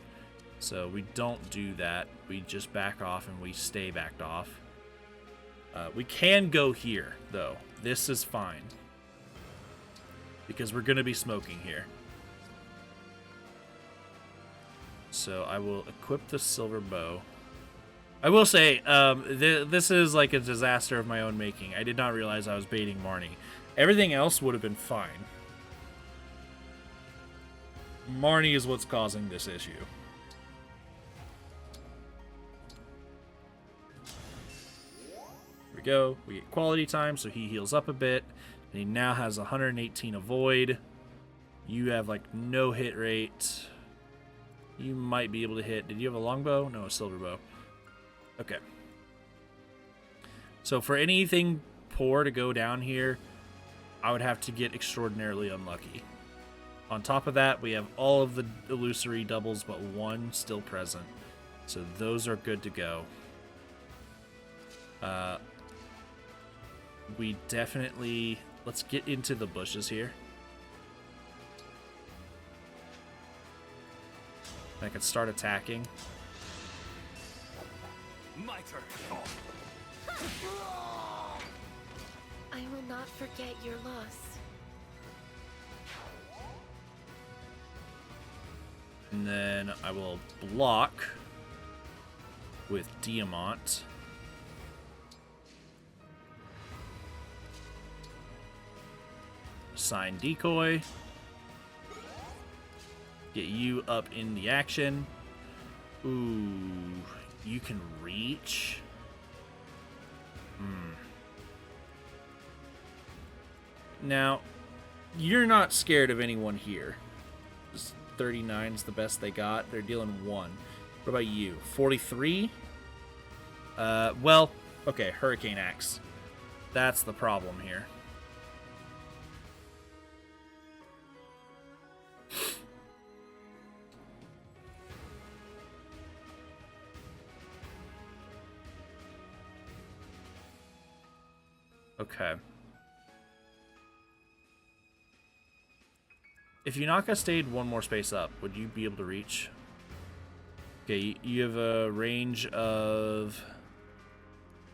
So we don't do that. We just back off and we stay backed off. We can go here, though. This is fine. Because we're going to be smoking here. So I will equip the silver bow. I will say, this is like a disaster of my own making. I did not realize I was baiting Marnie. Everything else would have been fine. Marnie is what's causing this issue. Here we go. We get quality time, so he heals up a bit. And he now has 118 avoid. You have like no hit rate. You might be able to hit. Did you have a longbow? No, a silver bow. Okay. So for anything poor to go down here, I would have to get extraordinarily unlucky. On top of that, we have all of the illusory doubles but one still present. So those are good to go. We definitely... Let's get into the bushes here. I could start attacking. My turn. I will not forget your loss. And then I will block with Diamant. Assign decoy. Get you up in the action. Ooh, you can reach. Now, you're not scared of anyone here. 39 is the best they got. They're dealing 1. What about you? 43? Well, okay, Hurricane Axe. That's the problem here. Okay. If Yunaka stayed one more space up, would you be able to reach? Okay, you have a range of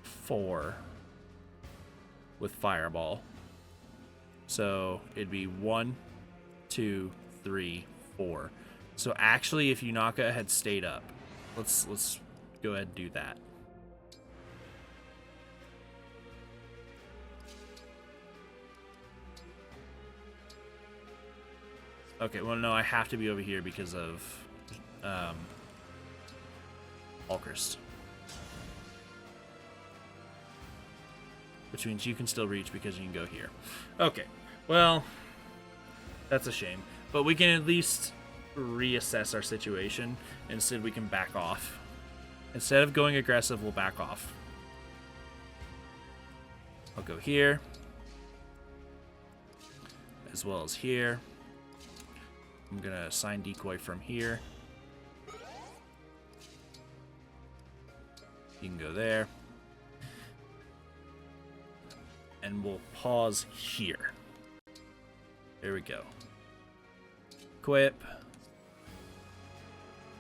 4 with Fireball. So it'd be 1, 2, 3, 4. So actually, if Yunaka had stayed up, let's go ahead and do that. Okay, well, no, I have to be over here because of Alchrist. Which means you can still reach because you can go here. Okay, well, that's a shame. But we can at least reassess our situation. Instead, we can back off. Instead of going aggressive, we'll back off. I'll go here. As well as here. I'm going to assign decoy from here. You can go there. And we'll pause here. There we go. Equip.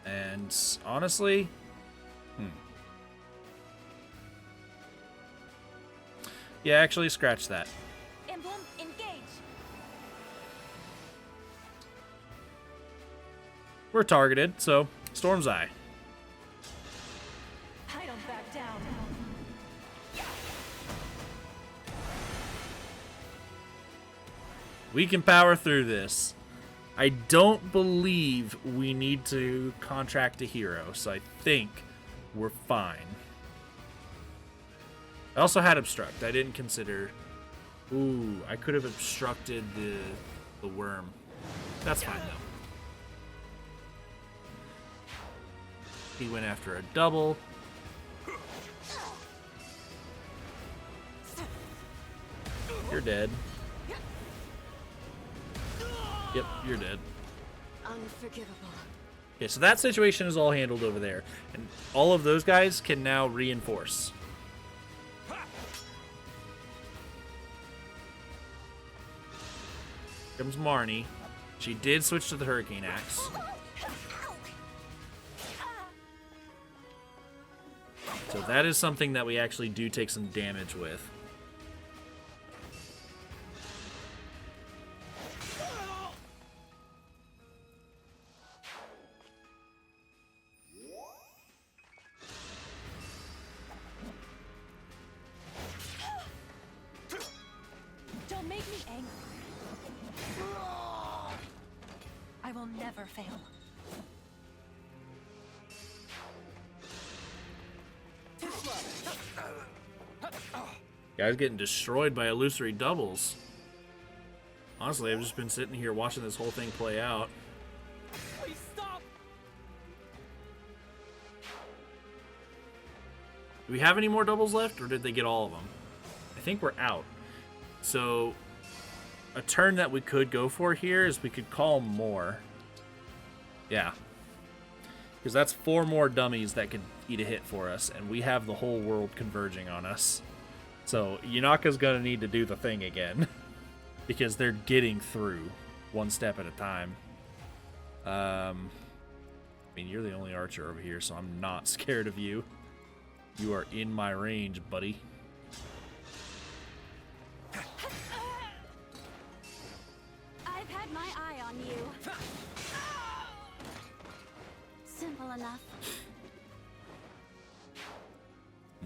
And honestly, yeah, actually scratch that. Emblem, engage. We're targeted, so Storm's Eye. I don't back down. We can power through this. I don't believe we need to contract a hero, so I think we're fine. I also had obstruct. I didn't consider... Ooh, I could have obstructed the worm. That's fine, though. He went after a double. You're dead. Yep, you're dead. Unforgivable. Okay, so that situation is all handled over there. And all of those guys can now reinforce. Comes Marnie. She did switch to the Hurricane Axe. So that is something that we actually do take some damage with. Don't make me angry. I will never fail. Guys getting destroyed by illusory doubles. Honestly, I've just been sitting here watching this whole thing play out. Please stop! Do we have any more doubles left, or did they get all of them? I think we're out. So, a turn that we could go for here is we could call more. Yeah. Because that's 4 more dummies that could eat a hit for us, and we have the whole world converging on us. So, Yunaka's going to need to do the thing again. Because they're getting through one step at a time. I mean, you're the only archer over here, so I'm not scared of you. You are in my range, buddy. I've had my eye on you. Simple enough.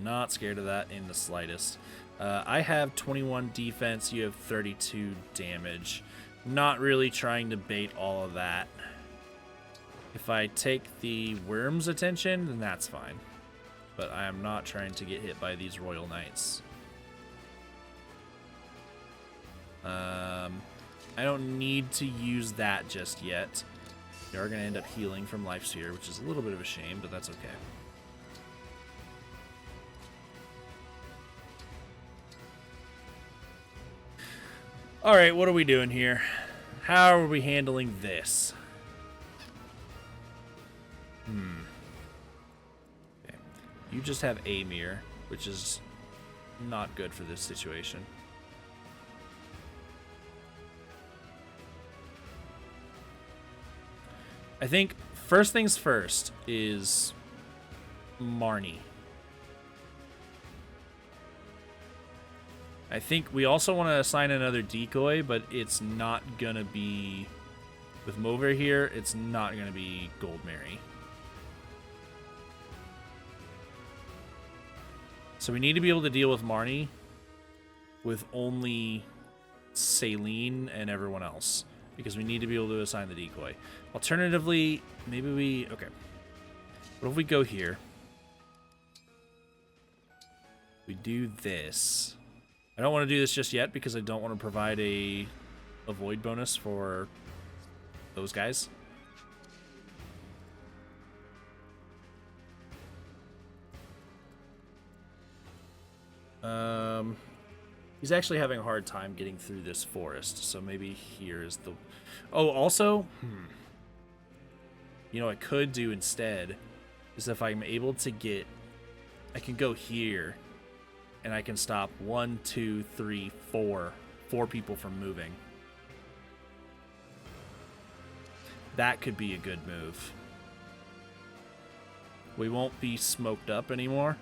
Not scared of that in the slightest. I have 21 defense, you have 32 damage. Not really trying to bait all of that. If I take the worm's attention, then that's fine. But I am not trying to get hit by these Royal Knights. I don't need to use that just yet. We are going to end up healing from Life Sphere, which is a little bit of a shame, but that's okay. Alright, what are we doing here? How are we handling this? Okay. You just have Amir, which is not good for this situation. I think first things first is Marnie. I think we also want to assign another decoy, but it's not going to be... With Mover here, it's not going to be Gold Mary. So we need to be able to deal with Marnie with only Saline and everyone else, because we need to be able to assign the decoy. Alternatively, maybe we... Okay. What if we go here? We do this. I don't want to do this just yet because I don't want to provide a void bonus for those guys. He's actually having a hard time getting through this forest, so maybe here is the... Oh, also, you know what I could do instead is if I'm able to get... I can go here, and I can stop 1, 2, 3, 4 people from moving. That could be a good move. We won't be smoked up anymore.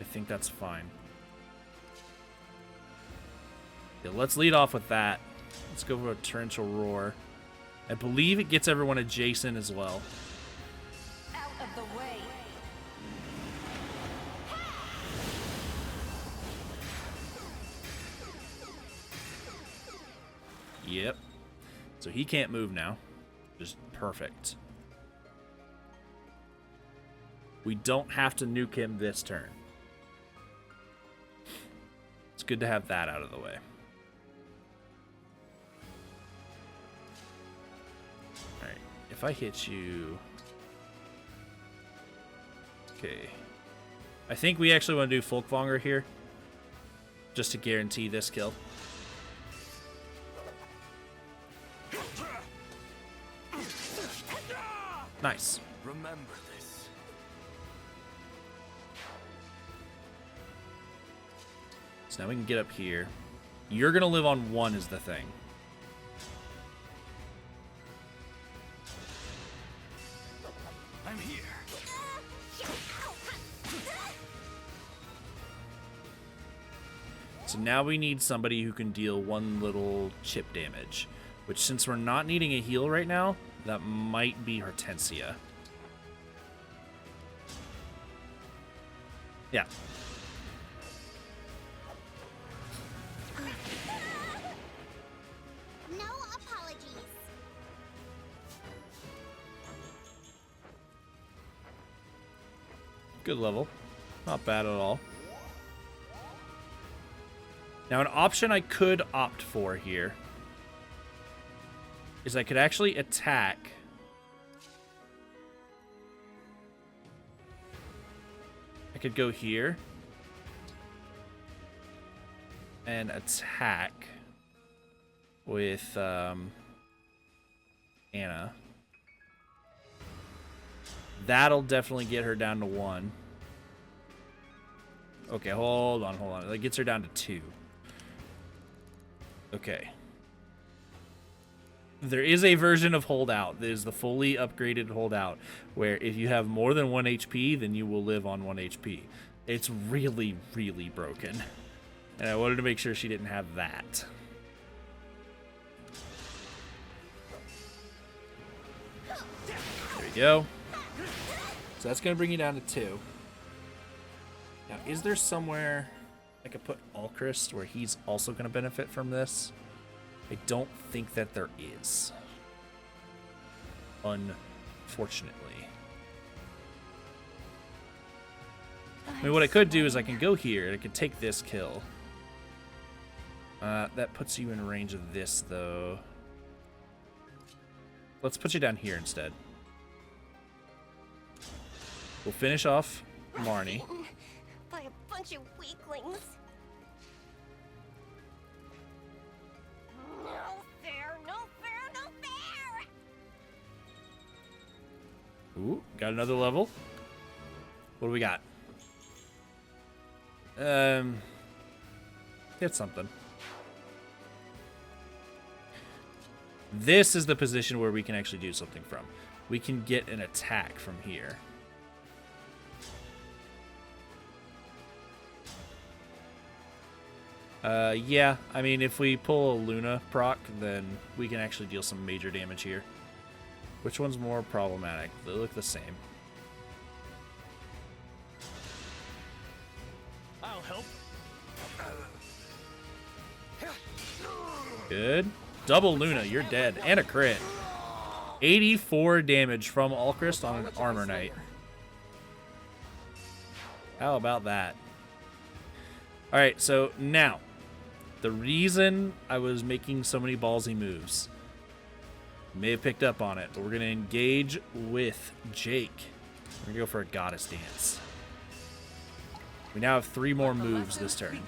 I think that's fine. Yeah, let's lead off with that. Let's go for a torrential roar. I believe it gets everyone adjacent as well. Out of the way. Yep. So he can't move now. Just perfect. We don't have to nuke him this turn. It's good to have that out of the way. Alright, if I hit you... Okay. I think we actually want to do Folkvanger here, just to guarantee this kill. Nice. Remember this. So now we can get up here. You're going to live on 1 is the thing. So now we need somebody who can deal one little chip damage, which since we're not needing a heal right now, that might be Hortensia. Yeah. No apologies. Good level. Not bad at all. Now, an option I could opt for here is I could actually attack. I could go here and attack with Anna. That'll definitely get her down to 1. Okay, hold on. That gets her down to 2. Okay. There is a version of Holdout. There's the fully upgraded Holdout, where if you have more than 1 HP, then you will live on 1 HP. It's really, really broken. And I wanted to make sure she didn't have that. There you go. So that's going to bring you down to 2. Now, is there somewhere I could put Alchrist where he's also going to benefit from this? I don't think that there is. Unfortunately. I mean, what I could do is I can go here and I can take this kill. That puts you in range of this, though. Let's put you down here instead. We'll finish off Marnie. By a bunch of weaklings. No fair, no fair, no fair! Ooh, got another level. What do we got? Hit something. This is the position where we can actually do something from. We can get an attack from here. Yeah, I mean, if we pull a Luna proc, then we can actually deal some major damage here. Which one's more problematic? They look the same. I'll help. Good. Double Luna, you're dead. And a crit. 84 damage from Alchrist on an Armor Knight. How about that? Alright, so now, the reason I was making so many ballsy moves, you may have picked up on it, but we're going to engage with Jake. We're going to go for a Goddess Dance. We now have 3 more moves this turn.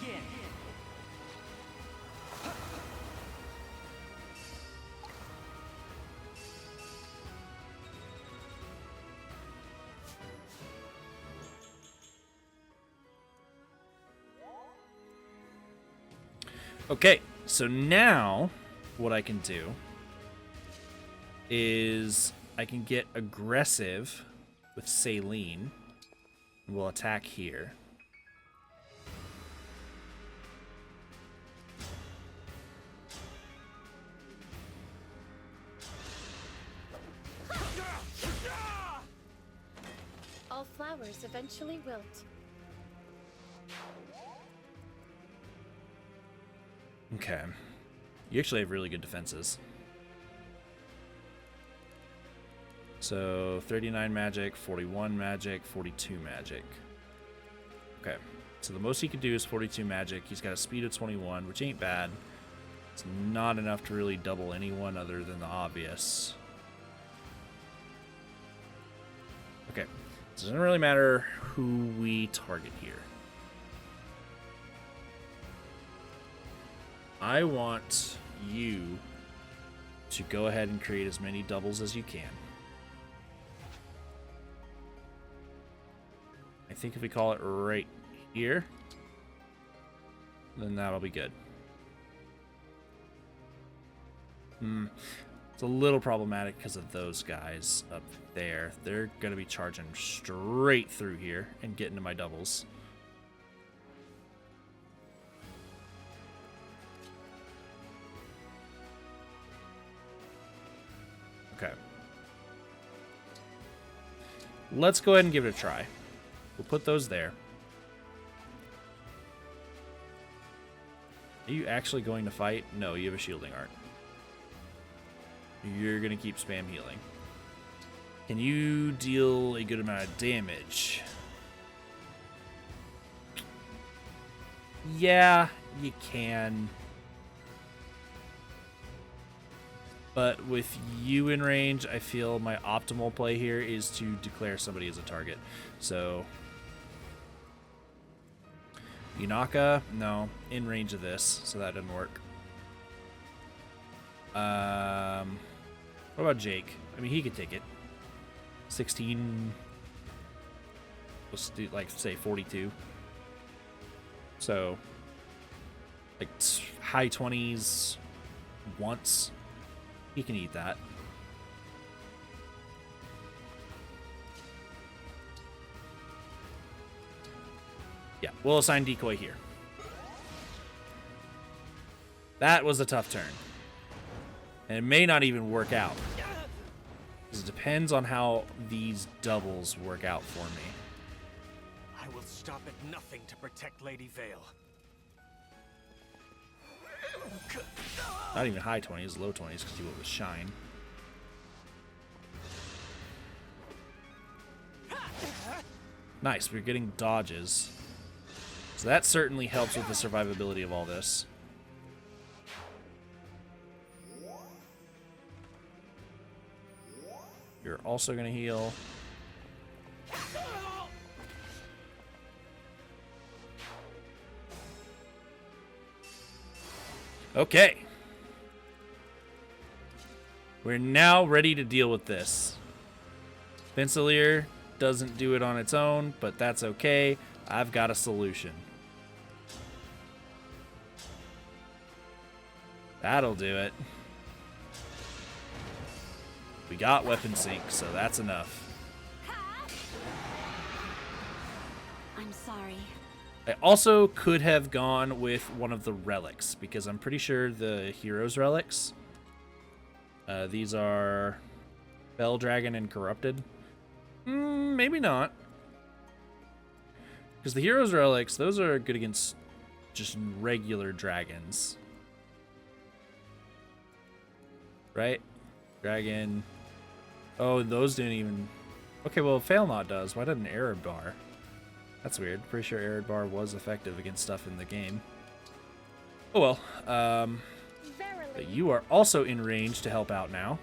Okay, so now what I can do is I can get aggressive with Saline. We'll attack here. All flowers eventually wilt. Okay. You actually have really good defenses. So 39 magic, 41 magic, 42 magic. Okay. So the most he could do is 42 magic. He's got a speed of 21, which ain't bad. It's not enough to really double anyone other than the obvious. Okay. So it doesn't really matter who we target here. I want you to go ahead and create as many doubles as you can. I think if we call it right here, then that'll be good. It's a little problematic because of those guys up there. They're going to be charging straight through here and getting to my doubles. Okay. Let's go ahead and give it a try. We'll put those there. Are you actually going to fight? No, you have a shielding art. You're going to keep spam healing. Can you deal a good amount of damage? Yeah, you can. But with you in range, I feel my optimal play here is to declare somebody as a target. So, Yunaka, no, in range of this, so that didn't work. What about Jake? I mean, he could take it. 16, let's do, like, say 42. So, like, high 20s once. He can eat that. Yeah, we'll assign decoy here. That was a tough turn. And it may not even work out. Because it depends on how these doubles work out for me. I will stop at nothing to protect Lady Veyle. Not even high 20s, low 20s, because you went with Shine. Nice, we're getting dodges. So that certainly helps with the survivability of all this. You're also going to heal. Okay. We're now ready to deal with this. Pincelier doesn't do it on its own, but that's okay. I've got a solution. That'll do it. We got weapon sync, so that's enough. I'm sorry. I also could have gone with one of the relics, because I'm pretty sure the hero's relics, these are Bell Dragon and Corrupted. Maybe not. Because the hero's relics, those are good against just regular dragons. Right? Dragon. Oh, those didn't even... Okay, well, Fail Not does. Why didn't Arid Bar? That's weird. Pretty sure Arid Bar was effective against stuff in the game. Oh well. But you are also in range to help out now.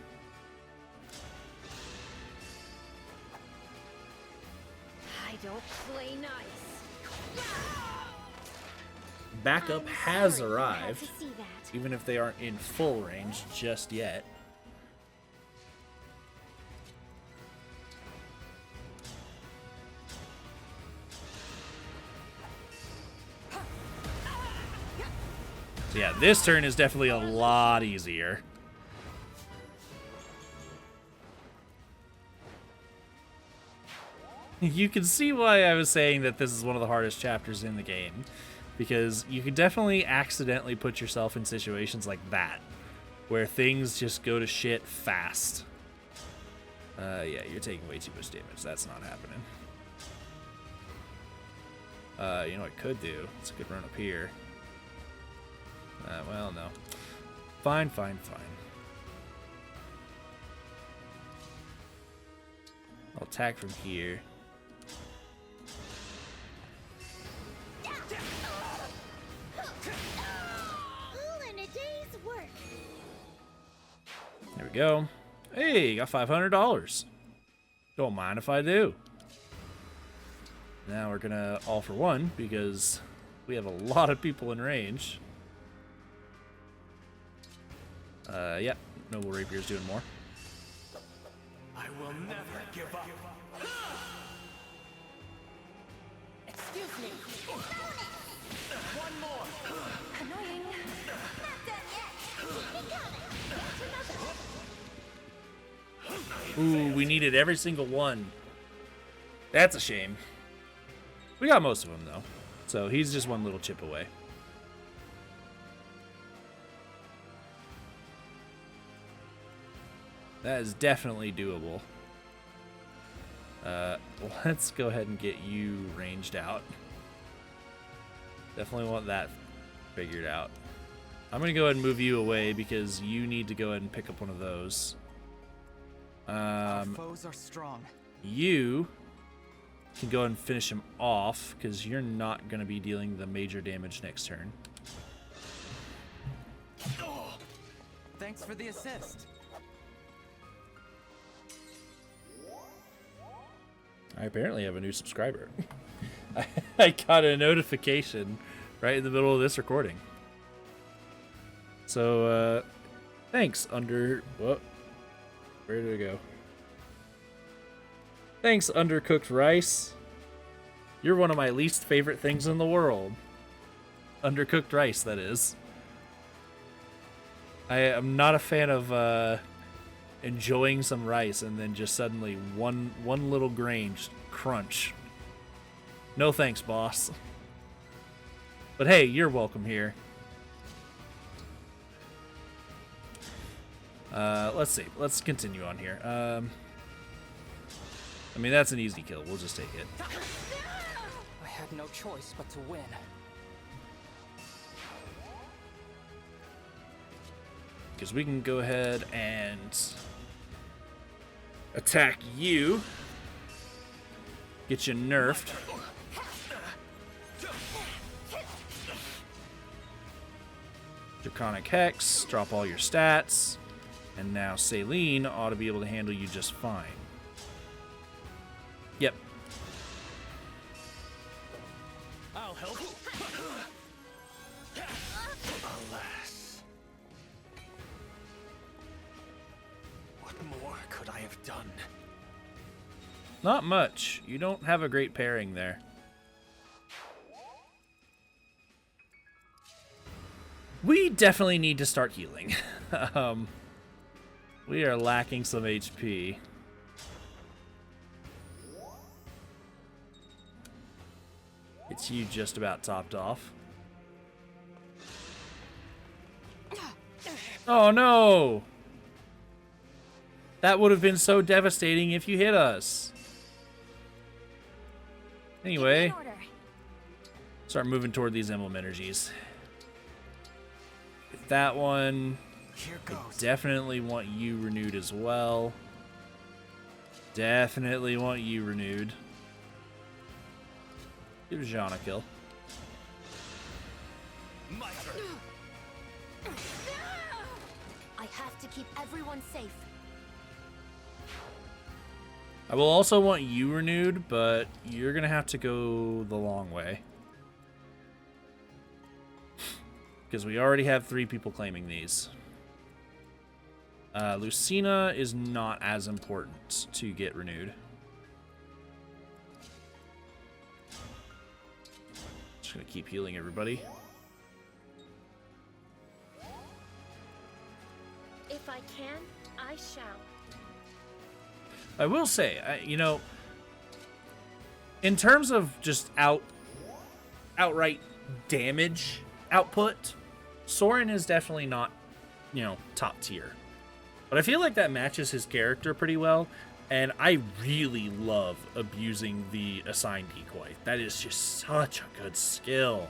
I don't play nice. Backup has arrived, even if they aren't in full range just yet. So yeah, this turn is definitely a lot easier. You can see why I was saying that this is one of the hardest chapters in the game, because you can definitely accidentally put yourself in situations like that, where things just go to shit fast. Yeah, you're taking way too much damage. That's not happening. You know what I could do? It's a good run up here. Well, no. Fine, fine, fine. I'll attack from here. There we go. Hey, got $500. Don't mind if I do. Now we're gonna all for one because we have a lot of people in range. Yeah, Noble Rapier's doing more. I will never give up. Excuse me. One more. Annoying. Not done yet. Ooh, we needed every single one. That's a shame. We got most of them, though. So he's just one little chip away. That is definitely doable. Let's go ahead and get you ranged out. Definitely want that figured out. I'm going to go ahead and move you away because you need to go ahead and pick up one of those. Our foes are strong. You can go ahead and finish him off because you're not going to be dealing the major damage next turn. Thanks for the assist. I apparently have a new subscriber. I got a notification right in the middle of this recording. So, thanks, Whoa. Where did it go? Thanks, Undercooked Rice. You're one of my least favorite things in the world. Undercooked rice, that is. I am not a fan of, enjoying some rice and then just suddenly one little grain just crunch. No thanks, boss. But hey, you're welcome here. Let's see. Let's continue on here. I mean, that's an easy kill. We'll just take it. I had no choice but to win. Because we can go ahead and attack you. Get you nerfed. Draconic Hex. Drop all your stats. And now Celine ought to be able to handle you just fine. Yep. I'll help. Alas. What more could I have done? Not much. You don't have a great pairing there. We definitely need to start healing. We are lacking some HP. It's you just about topped off. Oh no! That would have been so devastating if you hit us. Anyway, start moving toward these emblem energies. With that one, I definitely want you renewed as well. Definitely want you renewed. Give Jean a kill. I have to keep everyone safe. I will also want you renewed, but you're gonna have to go the long way. Because we already have 3 people claiming these. Lucina is not as important to get renewed. Just gonna keep healing everybody. If I can, I shall. I will say, you know, in terms of just outright damage output, Soren is definitely not, you know, top tier. But I feel like that matches his character pretty well, and I really love abusing the assigned decoy. That is just such a good skill.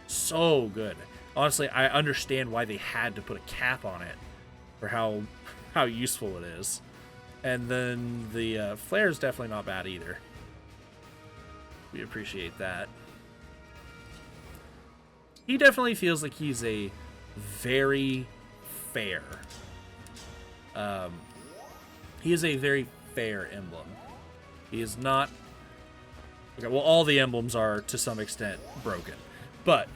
So good. Honestly, I understand why they had to put a cap on it for how useful it is. And then the flare is definitely not bad either. We appreciate that. He definitely feels like he's a very fair. He is a very fair emblem. He is not. Okay, well, all the emblems are to some extent broken, but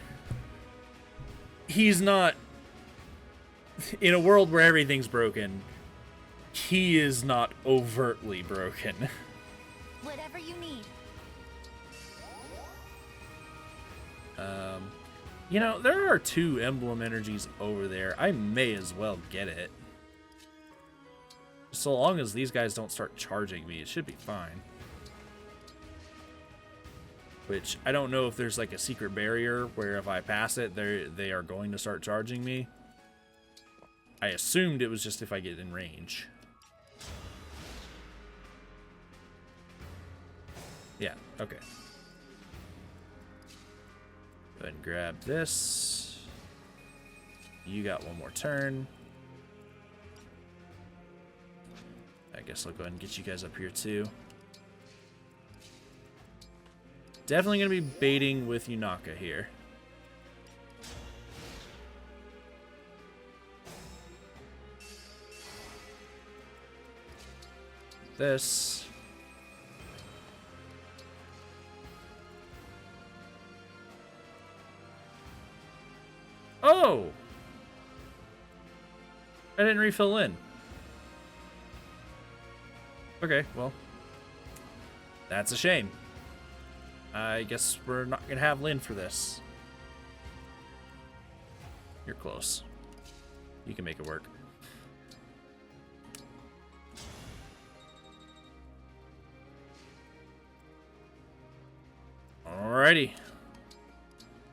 he's not. In a world where everything's broken, he is not overtly broken. Whatever you need. You know, there are 2 emblem energies over there. I may as well get it. So long as these guys don't start charging me, it should be fine. Which, I don't know if there's like a secret barrier where if I pass it, they are going to start charging me. I assumed it was just if I get in range. Okay. Go ahead and grab this. You got one more turn. I guess I'll go ahead and get you guys up here too. Definitely going to be baiting with Yunaka here. This. Oh! I didn't refill in. Okay, well. That's a shame. I guess we're not going to have Lynn for this. You're close. You can make it work. Alrighty.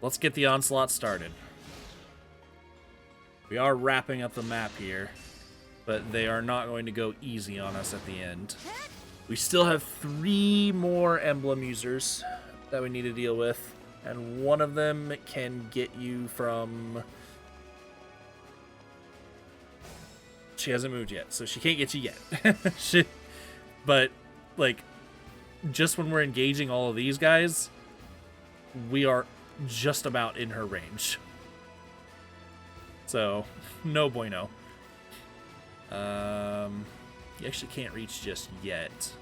Let's get the onslaught started. We are wrapping up the map here, but they are not going to go easy on us at the end. We still have 3 more emblem users that we need to deal with, and one of them can get you from... She hasn't moved yet, so she can't get you yet. But, like, just when we're engaging all of these guys, we are just about in her range. So, no bueno. You actually can't reach just yet.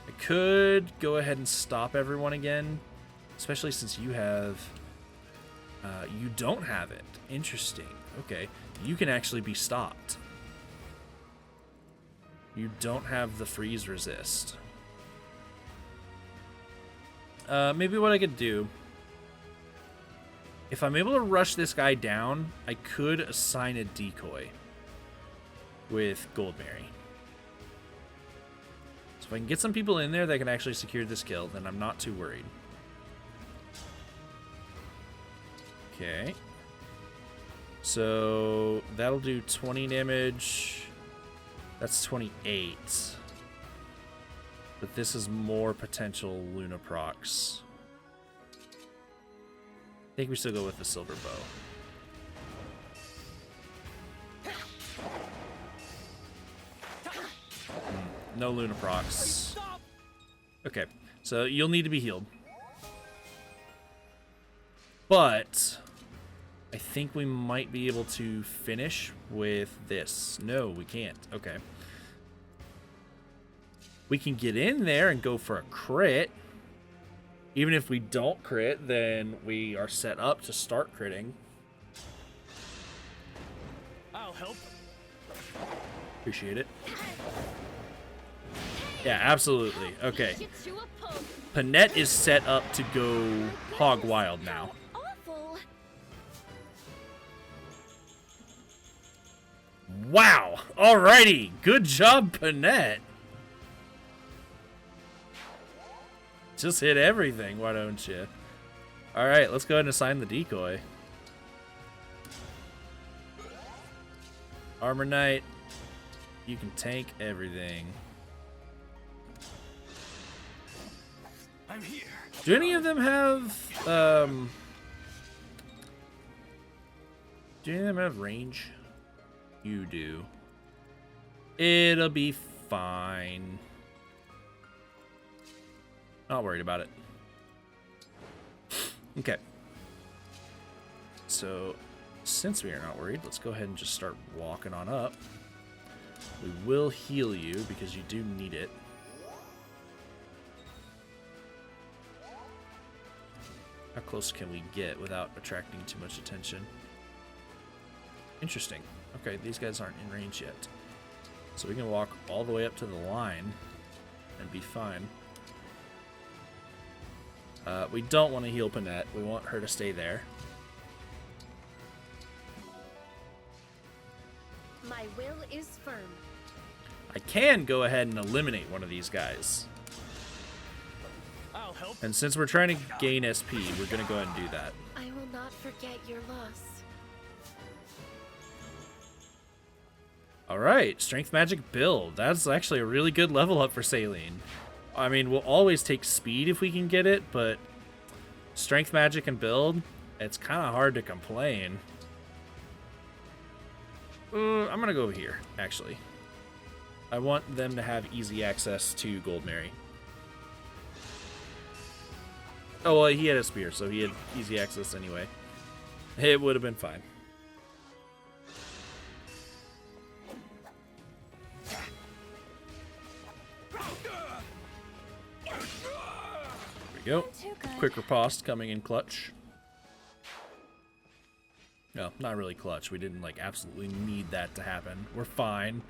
I could go ahead and stop everyone again, especially since you have... you don't have it. Interesting. Okay. You can actually be stopped. You don't have the freeze resist. Maybe what I could do... If I'm able to rush this guy down, I could assign a decoy with Goldberry. So if I can get some people in there that can actually secure this kill, then I'm not too worried. Okay. So that'll do 20 damage. That's 28. But this is more potential Luna procs. I think we still go with the silver bow. No Luna procs. Okay, so you'll need to be healed. But I think we might be able to finish with this. No, we can't. Okay. We can get in there and go for a crit. Even if we don't crit, then we are set up to start critting. I'll help. Appreciate it. Yeah, absolutely. Okay. Panette is set up to go hog wild now. Wow. Alrighty. Good job, Panette. Just hit everything, why don't you? Alright, let's go ahead and assign the decoy. Armor Knight, you can tank everything. I'm here. Do any of them have do any of them have range? You do. It'll be fine. Not worried about it. Okay. So, since we are not worried, let's go ahead and just start walking on up. We will heal you because you do need it. How close can we get without attracting too much attention? Interesting. Okay, these guys aren't in range yet. So we can walk all the way up to the line and be fine. We don't want to heal Panette. We want her to stay there. My will is firm. I can go ahead and eliminate one of these guys. I'll help. And since we're trying to gain SP, we're going to go ahead and do that. I will not forget your loss. Alright, Strength Magic build. That's actually a really good level up for Saline. I mean, we'll always take speed if we can get it, but strength, magic, and build, it's kind of hard to complain. I'm going to go over here, actually. I want them to have easy access to Gold Mary. Oh, well, he had a spear, so he had easy access anyway. It would have been fine. There we go. Quick riposte coming in clutch. No, not really clutch. We didn't, like, absolutely need that to happen. We're fine.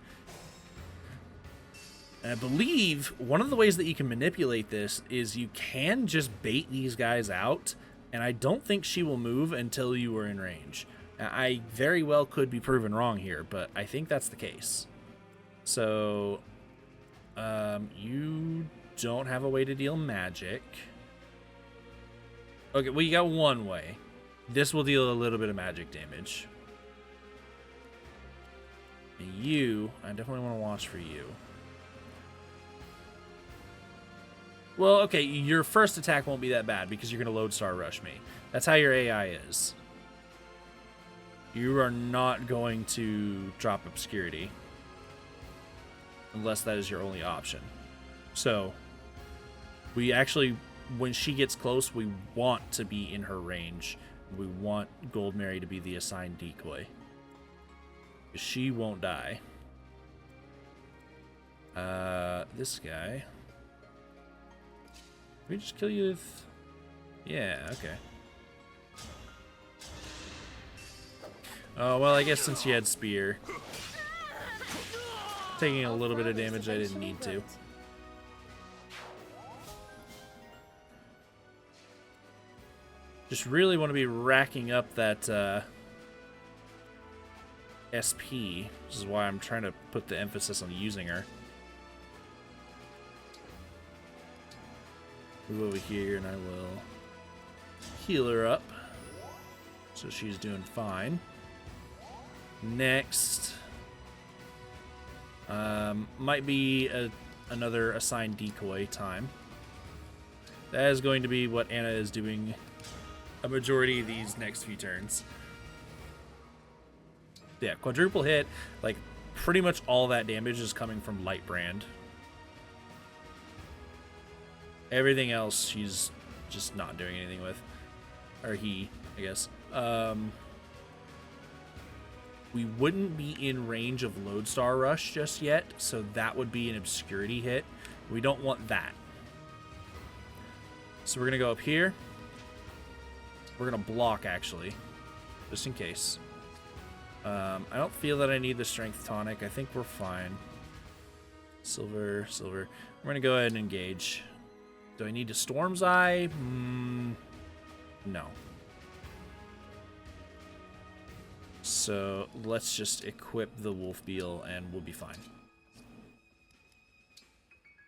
And I believe one of the ways that you can manipulate this is you can just bait these guys out, and I don't think she will move until you are in range. Now, I very well could be proven wrong here, but I think that's the case. So, you don't have a way to deal magic. Okay, well, you got one way. This will deal a little bit of magic damage. And you, I definitely want to watch for you. Well, okay, your first attack won't be that bad because you're going to Lodestar Rush me. That's how your AI is. You are not going to drop Obscurity. Unless that is your only option. So, we actually, when she gets close, we want to be in her range. We want Gold Mary to be the assigned decoy. She won't die. This guy. Can we just kill you with... Yeah, okay. Oh, well, I guess since you had spear. Taking a little bit of damage I didn't need to. Just really want to be racking up that SP, which is why I'm trying to put the emphasis on using her. Move over here and I will heal her up. So she's doing fine. Next. Might be another assigned decoy time. That is going to be what Anna is doing a majority of these next few turns. Yeah, quadruple hit. Like, pretty much all that damage is coming from Light Brand. Everything else, she's just not doing anything with. Or he, I guess. We wouldn't be in range of Lodestar Rush just yet, so that would be an Obscurity hit. We don't want that. So we're going to go up here. We're going to block, actually, just in case. I don't feel that I need the Strength Tonic. I think we're fine. Silver, silver. We're going to go ahead and engage. Do I need a Storm's Eye? No. So let's just equip the Wolf Beal and we'll be fine.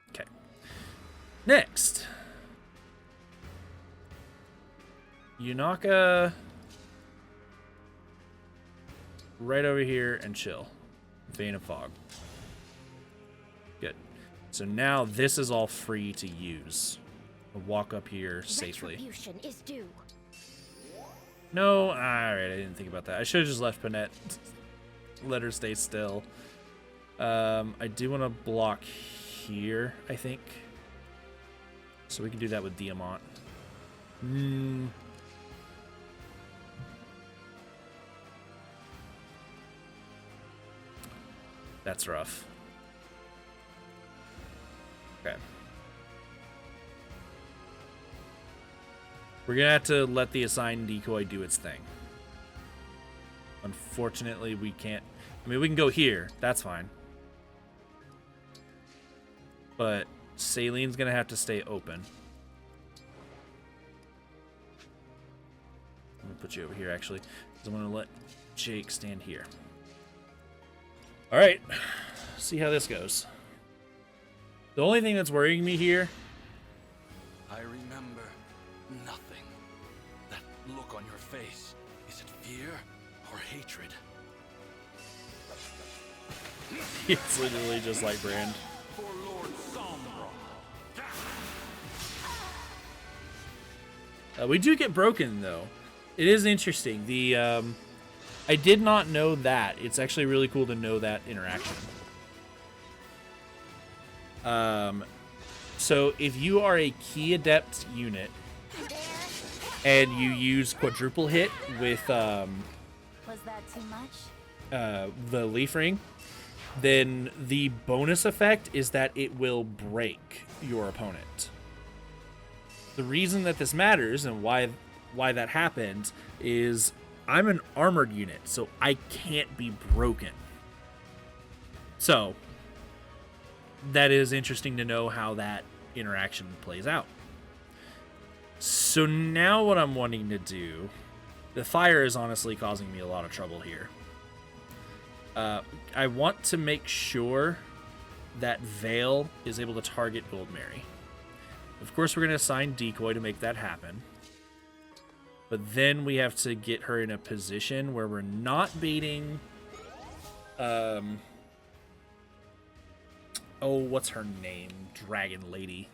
Okay. Next. Yunaka. Right over here and chill. Vein of Fog. Good. So now this is all free to use. I'll walk up here safely. Retribution is due. No, alright, I didn't think about that. I should have just left Panette. Let her stay still. I do want to block here, I think. So we can do that with Diamant. That's rough. Okay. We're gonna have to let the assigned decoy do its thing. Unfortunately, we can't. I mean, we can go here. That's fine. But Salene's gonna have to stay open. I'm gonna put you over here, actually, because I'm gonna let Jake stand here. All right, see how this goes. The only thing that's worrying me here. I remember nothing. That look on your face, is it fear or hatred? It's literally just like Brand. For Lord Sombra. We do get broken, though. It is interesting. I did not know that. It's actually really cool to know that interaction. So if you are a key adept unit and you use quadruple hit with Was that too much? the leaf ring, then the bonus effect is that it will break your opponent. The reason that this matters and why that happens is I'm an armored unit, so I can't be broken. So that is interesting to know how that interaction plays out. So now what I'm wanting to do, the fire is honestly causing me a lot of trouble here. I want to make sure that Veyle is able to target Goldmary. Of course, we're going to assign Decoy to make that happen. But then we have to get her in a position where we're not baiting... oh, what's her name? Dragon Lady.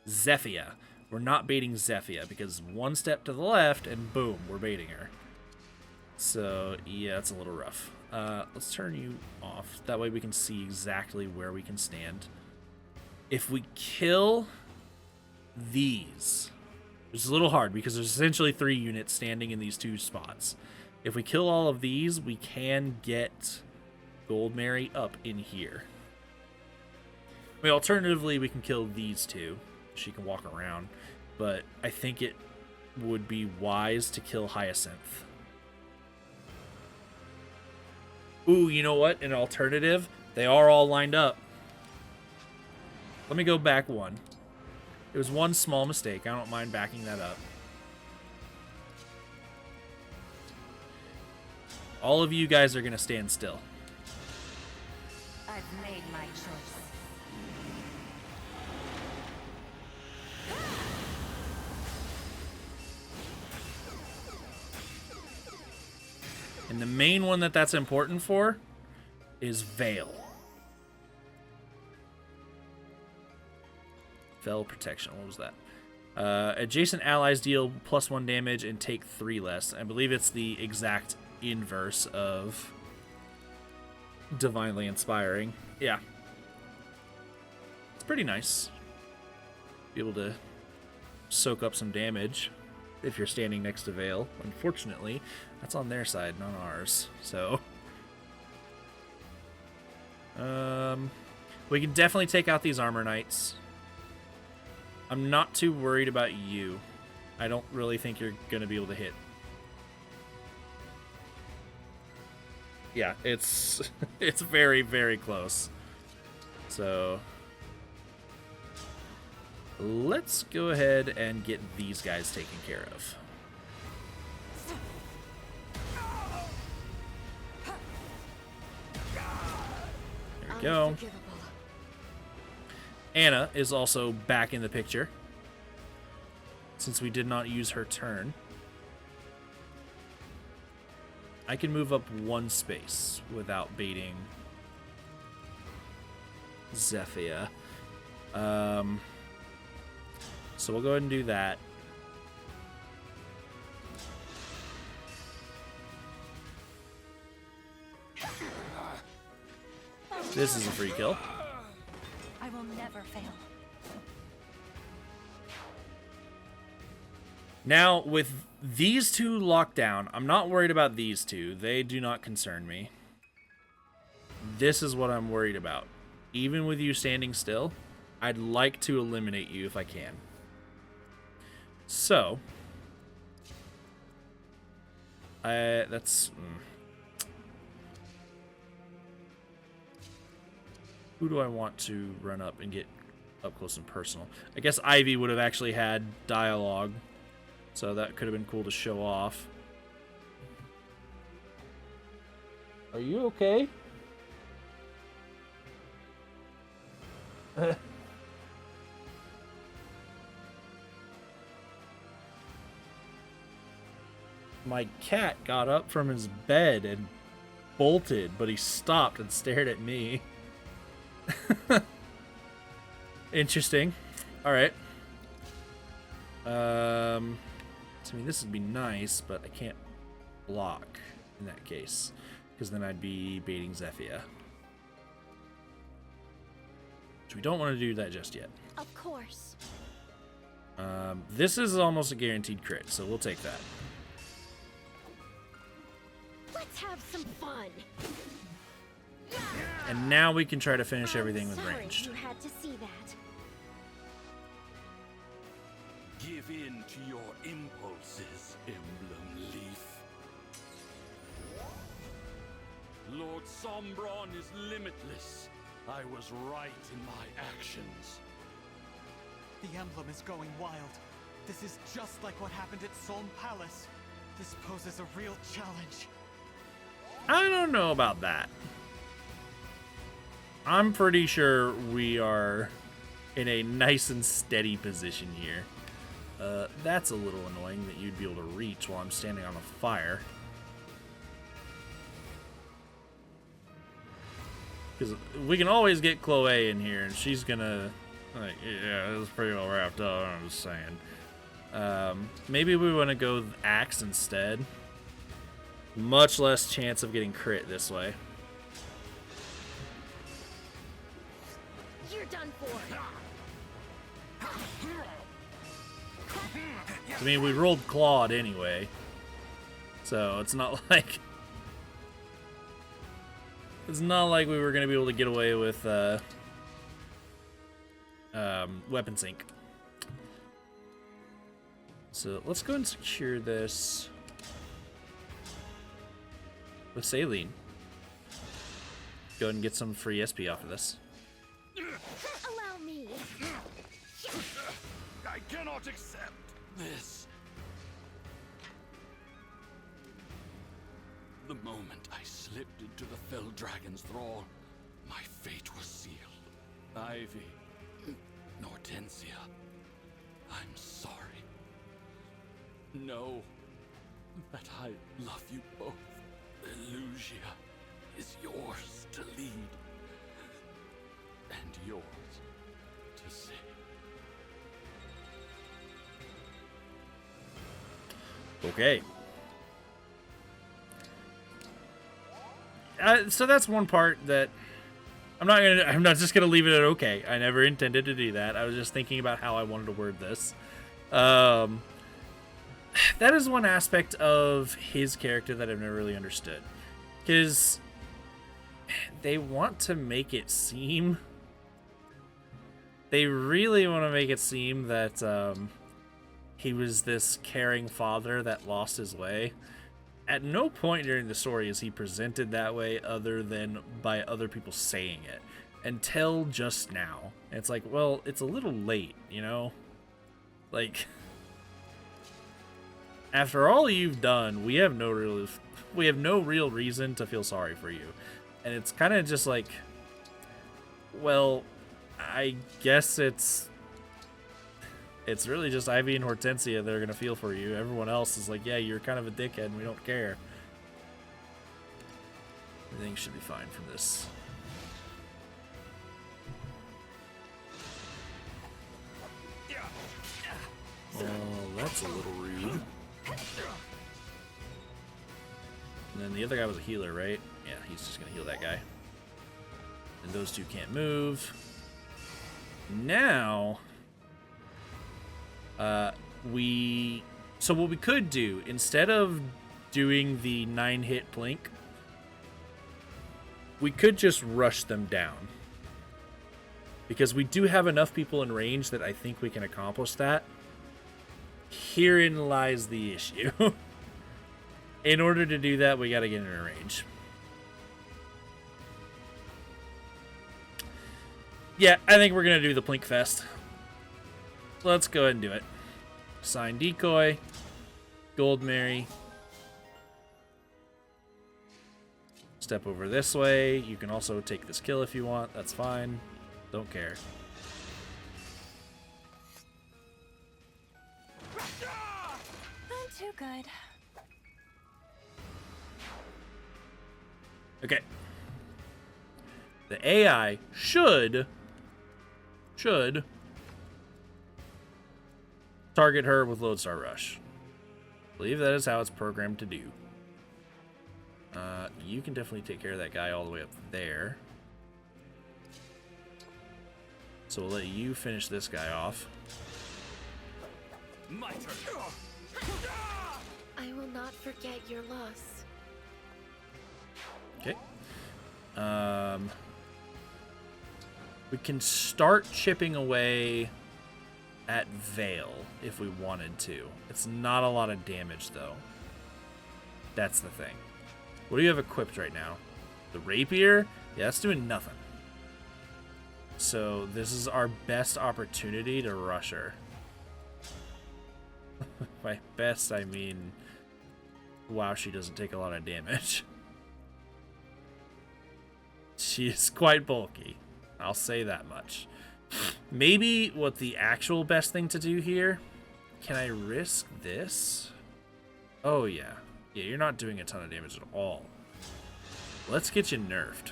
Zephia. We're not baiting Zephia because one step to the left and boom, we're baiting her. So, yeah, it's a little rough. Let's turn you off. That way we can see exactly where we can stand. If we kill these, which is a little hard because there's essentially 3 units standing in these 2 spots. If we kill all of these, we can get Goldmary up in here. I mean, alternatively, we can kill these 2. She can walk around, but I think it would be wise to kill Hyacinth. Ooh, you know what? An alternative, they are all lined up. Let me go back one. It was one small mistake. I don't mind backing that up. All of you guys are going to stand still. I've made my choice. And the main one that's important for is Veyle. Veyle protection. What was that? Adjacent allies deal +1 damage and take 3 less. I believe it's the exact inverse of Divinely Inspiring. Yeah. It's pretty nice. Be able to soak up some damage if you're standing next to Veyle. Unfortunately, that's on their side, not ours. So, we can definitely take out these armor knights. I'm not too worried about you. I don't really think you're going to be able to hit. Yeah, it's very, very close. So, let's go ahead and get these guys taken care of. There we go. Anna is also back in the picture, since we did not use her turn. I can move up 1 space without baiting Zephia. So we'll go ahead and do that. This is a free kill. I will never fail. Now, with these 2 locked down, I'm not worried about these 2. They do not concern me. This is what I'm worried about. Even with you standing still, I'd like to eliminate you if I can. So, that's... Who do I want to run up and get up close and personal? I guess Ivy would have actually had dialogue, so that could have been cool to show off. Are you okay? My cat got up from his bed and bolted, but he stopped and stared at me. Interesting. All right. I mean, this would be nice, but I can't block in that case, because then I'd be baiting Zephyr. So we don't want to do that just yet. Of course. This is almost a guaranteed crit, so we'll take that. Let's have some fun. And now we can try to finish everything with Sorry ranged. you had to see that. Give in to your impulses, Emblem Leaf. Lord Sombron is limitless. I was right in my actions. The Emblem is going wild. This is just like what happened at Solm Palace. This poses a real challenge. I don't know about that. I'm pretty sure we are in a nice and steady position here. That's a little annoying that you'd be able to reach while I'm standing on a fire. Because we can always get Chloe in here, and she's gonna... Like, yeah, it was pretty well wrapped up, I'm just saying. Maybe we want to go with Axe instead. Much less chance of getting crit this way. You're done for. I mean, we rolled Clawed anyway. So it's not like... It's not like we were going to be able to get away with weapon sync. So let's go and secure this with Saline. Go ahead and get some free SP off of this. Allow me. I cannot accept this. The moment I slipped into the Fell Dragon's thrall, my fate was sealed. Ivy, Hortensia, I'm sorry. Know that I love you both. Elusia is yours to lead, and yours to save. Okay. So that's one part that I'm not just gonna leave it at okay. I never intended to do that. I was just thinking about how I wanted to word this. That is one aspect of his character that I've never really understood, because they want to make it seem, they really want to make it seem that he was this caring father that lost his way. At no point during the story is he presented that way other than by other people saying it. Until just now. And it's like, well, it's a little late, you know? Like, after all you've done, we have no real reason to feel sorry for you. And it's kind of just like, well, I guess it's really just Ivy and Hortensia that are going to feel for you. Everyone else is like, yeah, you're kind of a dickhead and we don't care. Everything should be fine from this. Well, that's a little rude. And then the other guy was a healer, right? Yeah, he's just going to heal that guy. And those two can't move. Now... So what we could do, instead of doing the 9-hit blink, we could just rush them down. Because we do have enough people in range that I think we can accomplish that. Herein lies the issue. In order to do that, we gotta get in a range. Yeah, I think we're gonna do the Plink Fest. Let's go ahead and do it. Sign Decoy. Gold Mary. Step over this way. You can also take this kill if you want. That's fine. Don't care. I'm too good. Okay. The AI should target her with Lodestar Rush. I believe that is how it's programmed to do. You can definitely take care of that guy all the way up there. So we'll let you finish this guy off. My turn. I will not forget your loss. Okay. We can start chipping away at Veyle if we wanted to. It's not a lot of damage, though. That's the thing. What do you have equipped right now? The rapier? Yeah, that's doing nothing. So this is our best opportunity to rush her. By best, I mean, wow, she doesn't take a lot of damage. She is quite bulky. I'll say that much. Maybe what the actual best thing to do here, can I risk this? Oh, yeah. Yeah, you're not doing a ton of damage at all. Let's get you nerfed.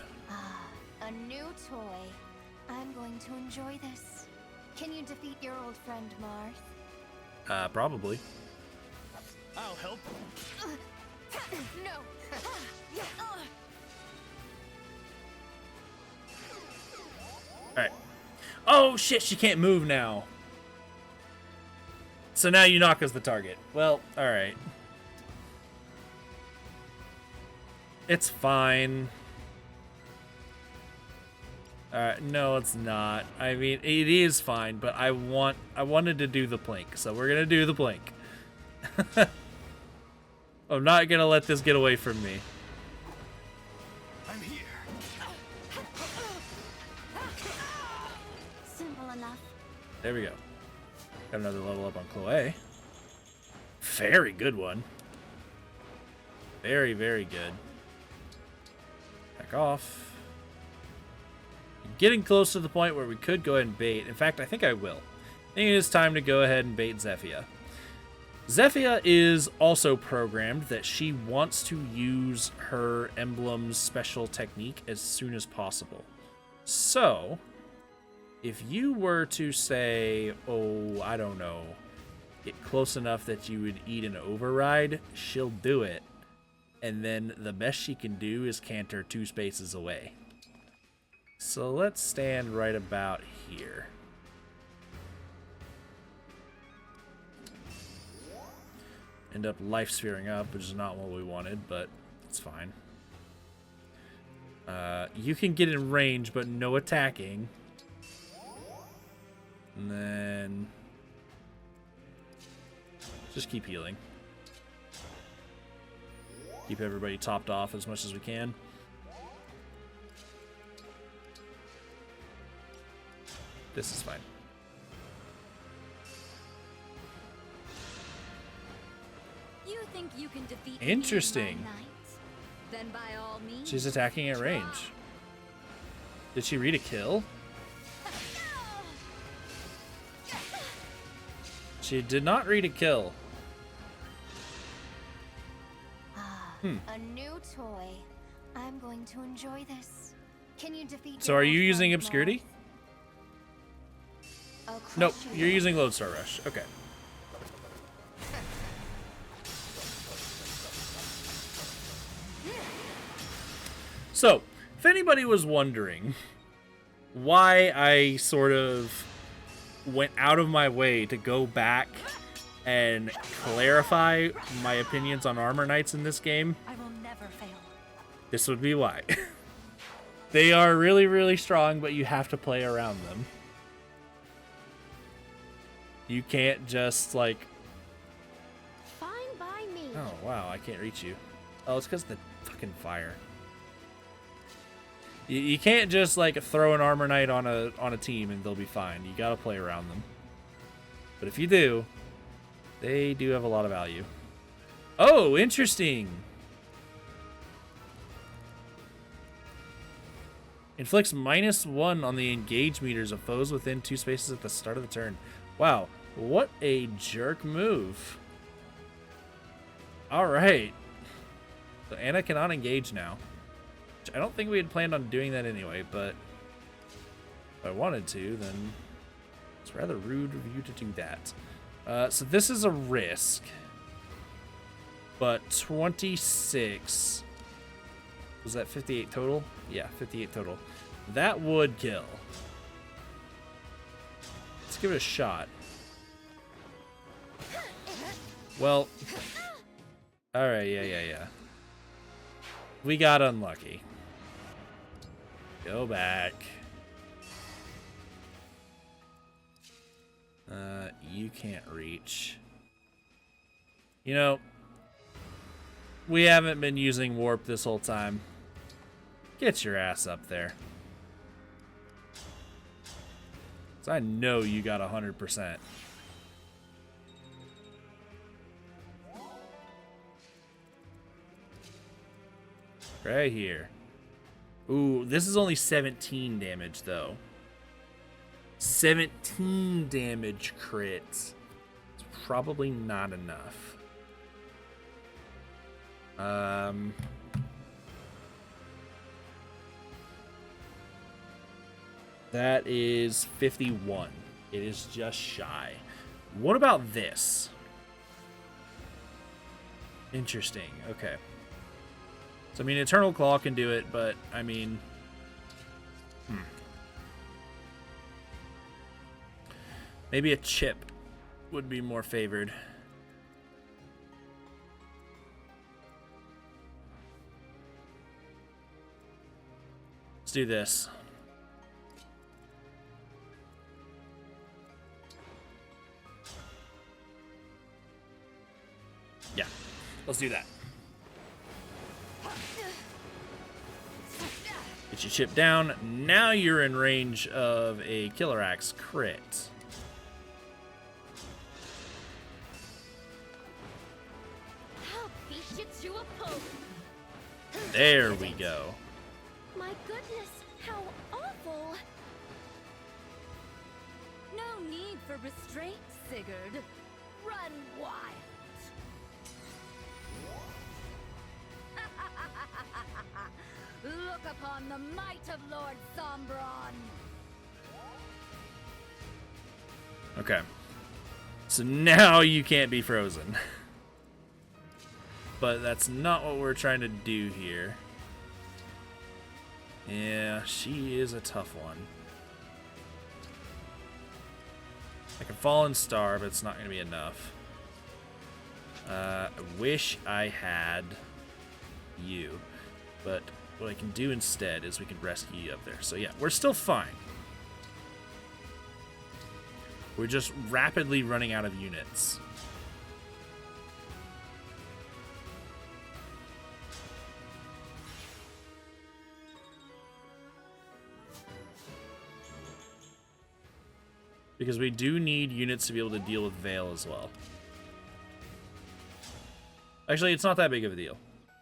A new toy. I'm going to enjoy this. Can you defeat your old friend Marth? Probably. I'll help. No. Alright. Oh, shit, she can't move now. So now Yunaka's the target. Well, alright. It's fine. No, it's not. I mean, it is fine, but I wanted to do the plank, so we're gonna do the plank. I'm not gonna let this get away from me. I'm here. Simple enough. There we go. Got another level up on Chloe. Very good one. Very, very good. Back off. Getting close to the point where we could go ahead and bait. In fact, I think I will. I think it is time to go ahead and bait Zephyia. Zephyia is also programmed that she wants to use her Emblem's special technique as soon as possible. So, if you were to say, oh, I don't know, get close enough that you would eat an override, she'll do it. And then the best she can do is canter 2 spaces away. So let's stand right about here. End up life sphering up, which is not what we wanted, but it's fine. You can get in range, but no attacking. And then just keep healing. Keep everybody topped off as much as we can. This is fine. You think you can defeat Interesting. me in one night? Then by all means, She's attacking at range. Did she read a kill? She did not read a kill. A new toy. I'm going to enjoy this. Can you defeat So your are you old using friend Obscurity? Marth? I'll crush Nope, you you're yet. using Lodestar Rush. Okay. So, if anybody was wondering why I sort of went out of my way to go back and clarify my opinions on Armor Knights in this game, I will never fail. this would be why. They are really, really strong, but you have to play around them. You can't just, like... Fine by me. Oh, wow, I can't reach you. Oh, it's because of the fucking fire. You can't just, like, throw an Armor Knight on a team and they'll be fine. You gotta play around them. But if you do, they do have a lot of value. Oh, interesting! Inflicts -1 on the engage meters of foes within 2 spaces at the start of the turn. Wow, what a jerk move. Alright. So Anna cannot engage now. Which I don't think we had planned on doing that anyway, but if I wanted to, then it's rather rude of you to do that. So this is a risk. But 26... Was that 58 total? Yeah, 58 total. That would kill. Let's give it a shot. Well... Alright, yeah. We got unlucky. Go back. You can't reach. You know, we haven't been using warp this whole time. Get your ass up there. 'Cause I know you got 100%. Right here. Ooh, this is only 17 damage, though. 17 damage crits. It's probably not enough. That is 51. It is just shy. What about this? Interesting. Okay. So, I mean, Eternal Claw can do it, but, I mean... Maybe a chip would be more favored. Let's do this. Yeah, let's do that. Get your chip down. Now you're in range of a Killer Axe crit. There we go. My goodness, how awful! No need for restraint, Sigurd. Run wild. Look upon the might of Lord Sombron. Okay. So now you can't be frozen. But that's not what we're trying to do here. Yeah, she is a tough one. I can Fallen Star, but it's not going to be enough. I wish I had you. But what I can do instead is we can rescue you up there. So yeah, we're still fine. We're just rapidly running out of units. Because we do need units to be able to deal with Veyle as well. Actually, it's not that big of a deal,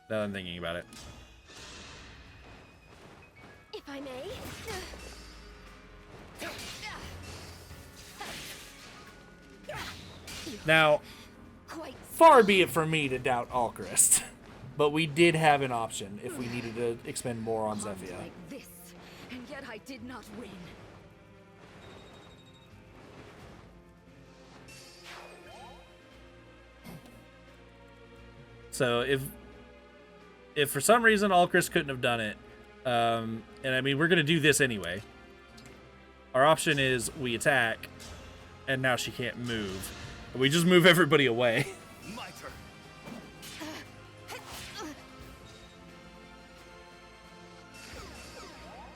now that I'm thinking about it. If I may. Now, far be it from me to doubt Alchrist, but we did have an option if we needed to expend more on Zephyr. Like this, and yet I did not win. So if for some reason Alchrist couldn't have done it, and I mean we're gonna do this anyway. Our option is we attack, and now she can't move. We just move everybody away. My turn.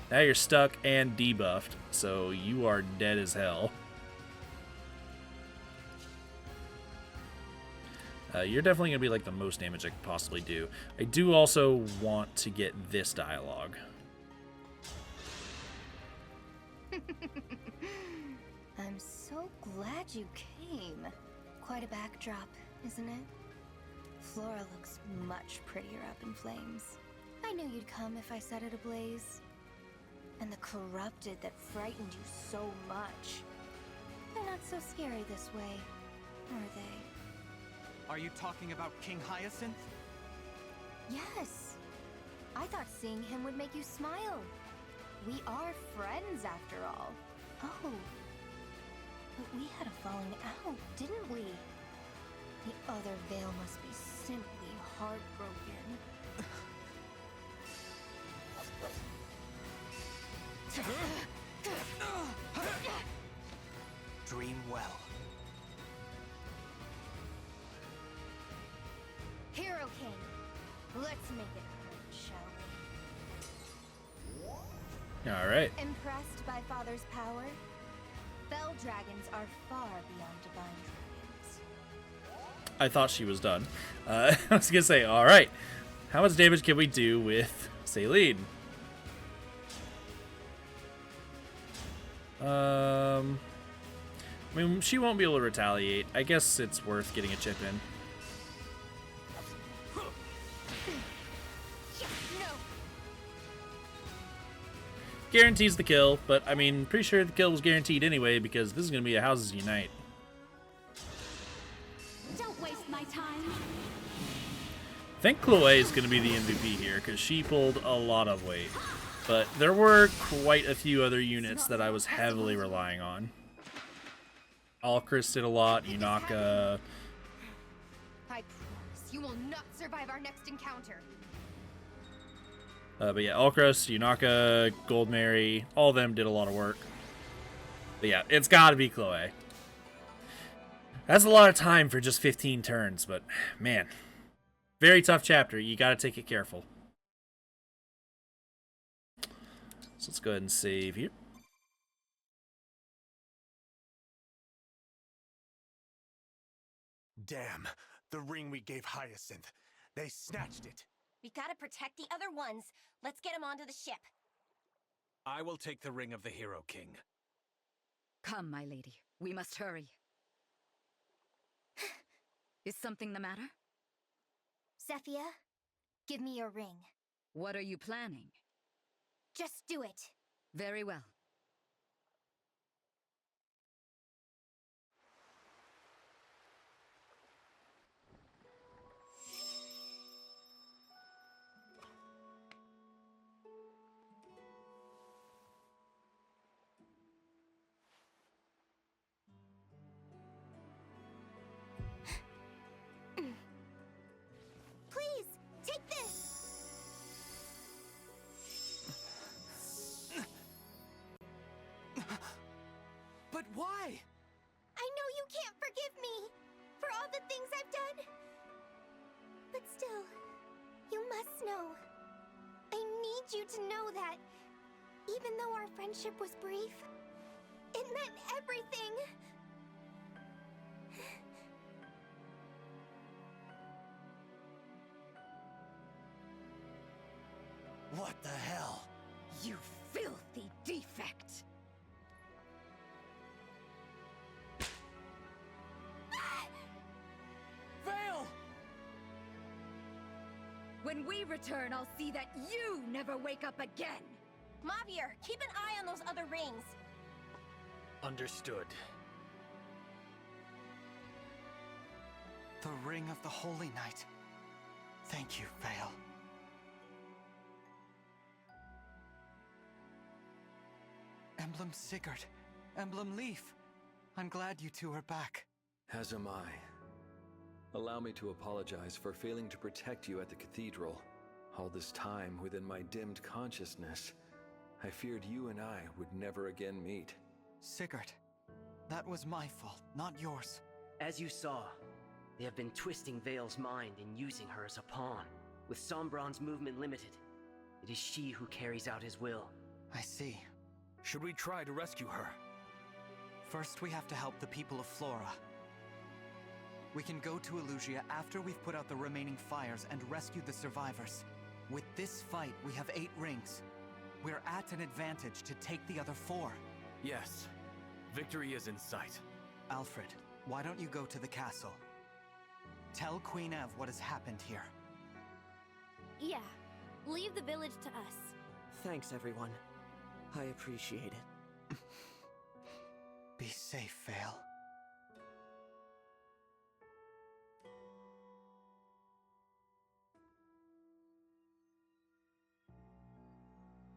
Now you're stuck and debuffed, so you are dead as hell. You're definitely going to be like the most damage I could possibly do. I do also want to get this dialogue. I'm so glad you came. Quite a backdrop, isn't it? Flora looks much prettier up in flames. I knew you'd come if I set it ablaze. And the corrupted that frightened you so much. They're not so scary this way, are they? Are you talking about King Hyacinth? Yes. I thought seeing him would make you smile. We are friends after all. Oh. But we had a falling out, didn't we? The other Veyle must be simply heartbroken. Dream well. Hero King, let's make it hurt, shall we? All right. Impressed by Father's power? Fell dragons are far beyond divine dragons. I thought she was done. I was gonna say, all right, how much damage can we do with Serenity? I mean, she won't be able to retaliate. I guess it's worth getting a chip in. Guarantees the kill, but I mean, pretty sure the kill was guaranteed anyway because this is gonna be a Houses Unite. Don't waste my time. I think Chloe is gonna be the MVP here because she pulled a lot of weight, but there were quite a few other units that I was heavily relying on. Alchris did a lot, Yunaka. I promise you will not survive our next encounter. But yeah, Alchris, Yunaka, Goldmary, all of them did a lot of work. But yeah, it's gotta be Chloe. That's a lot of time for just 15 turns, but man, very tough chapter. You gotta take it careful. So let's go ahead and save here. Damn, the ring we gave Hyacinth. They snatched it. We gotta protect the other ones. Let's get them onto the ship. I will take the ring of the Hero King. Come, my lady. We must hurry. Is something the matter? Zephia, give me your ring. What are you planning? Just do it. Very well. Please, take this! But why? I know you can't forgive me for all the things I've done. But still, you must know. I need you to know that even though our friendship was brief, it meant everything. What the hell? You filthy defect! Veyle! When we return, I'll see that you never wake up again! Mavir, keep an eye on those other rings. Understood. The Ring of the Holy Knight. Thank you, Veyle. Emblem Sigurd, Emblem Leaf. I'm glad you two are back. As am I. Allow me to apologize for failing to protect you at the cathedral. All this time within my dimmed consciousness, I feared you and I would never again meet. Sigurd, that was my fault, not yours. As you saw, they have been twisting Veyle's mind and using her as a pawn. With Sombron's movement limited, it is she who carries out his will. I see. Should we try to rescue her? First, we have to help the people of Flora. We can go to Elusian after we've put out the remaining fires and rescued the survivors. With this fight, we have 8 rings. We're at an advantage to take the other 4. Yes. Victory is in sight. Alfred, why don't you go to the castle? Tell Queen Ev what has happened here. Yeah, leave the village to us. Thanks, everyone. I appreciate it. Be safe, Veyle.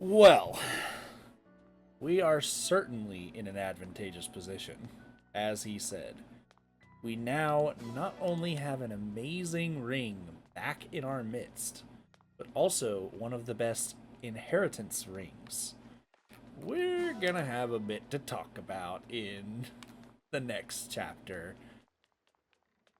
Well, we are certainly in an advantageous position. as he said. We now not only have an amazing ring back in our midst, but also one of the best inheritance rings. We're gonna have a bit to talk about in the next chapter.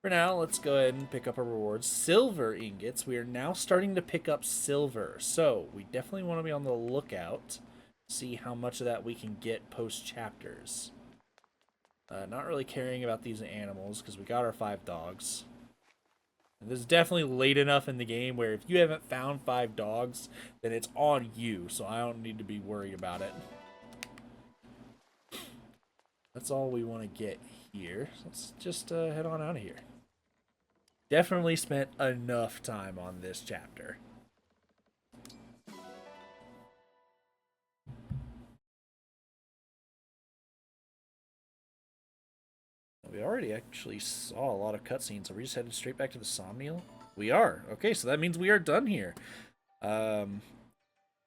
For now, let's go ahead and pick up our rewards. Silver ingots. We are now starting to pick up silver, so we definitely want to be on the lookout, see how much of that we can get post-chapters. Not really caring about these animals, because we got our 5 dogs. And this is definitely late enough in the game where if you haven't found 5 dogs, then it's on you, so I don't need to be worried about it. That's all we want to get here. So let's just head on out of here. Definitely spent enough time on this chapter. We already actually saw a lot of cutscenes. Are we just headed straight back to the Somniel? We are. Okay, so that means we are done here. In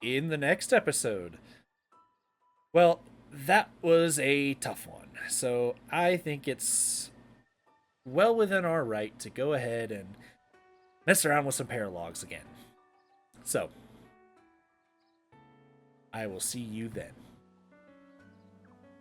the next episode. Well, that was a tough one. So I think it's well within our right to go ahead and mess around with some paralogs again. So, I will see you then.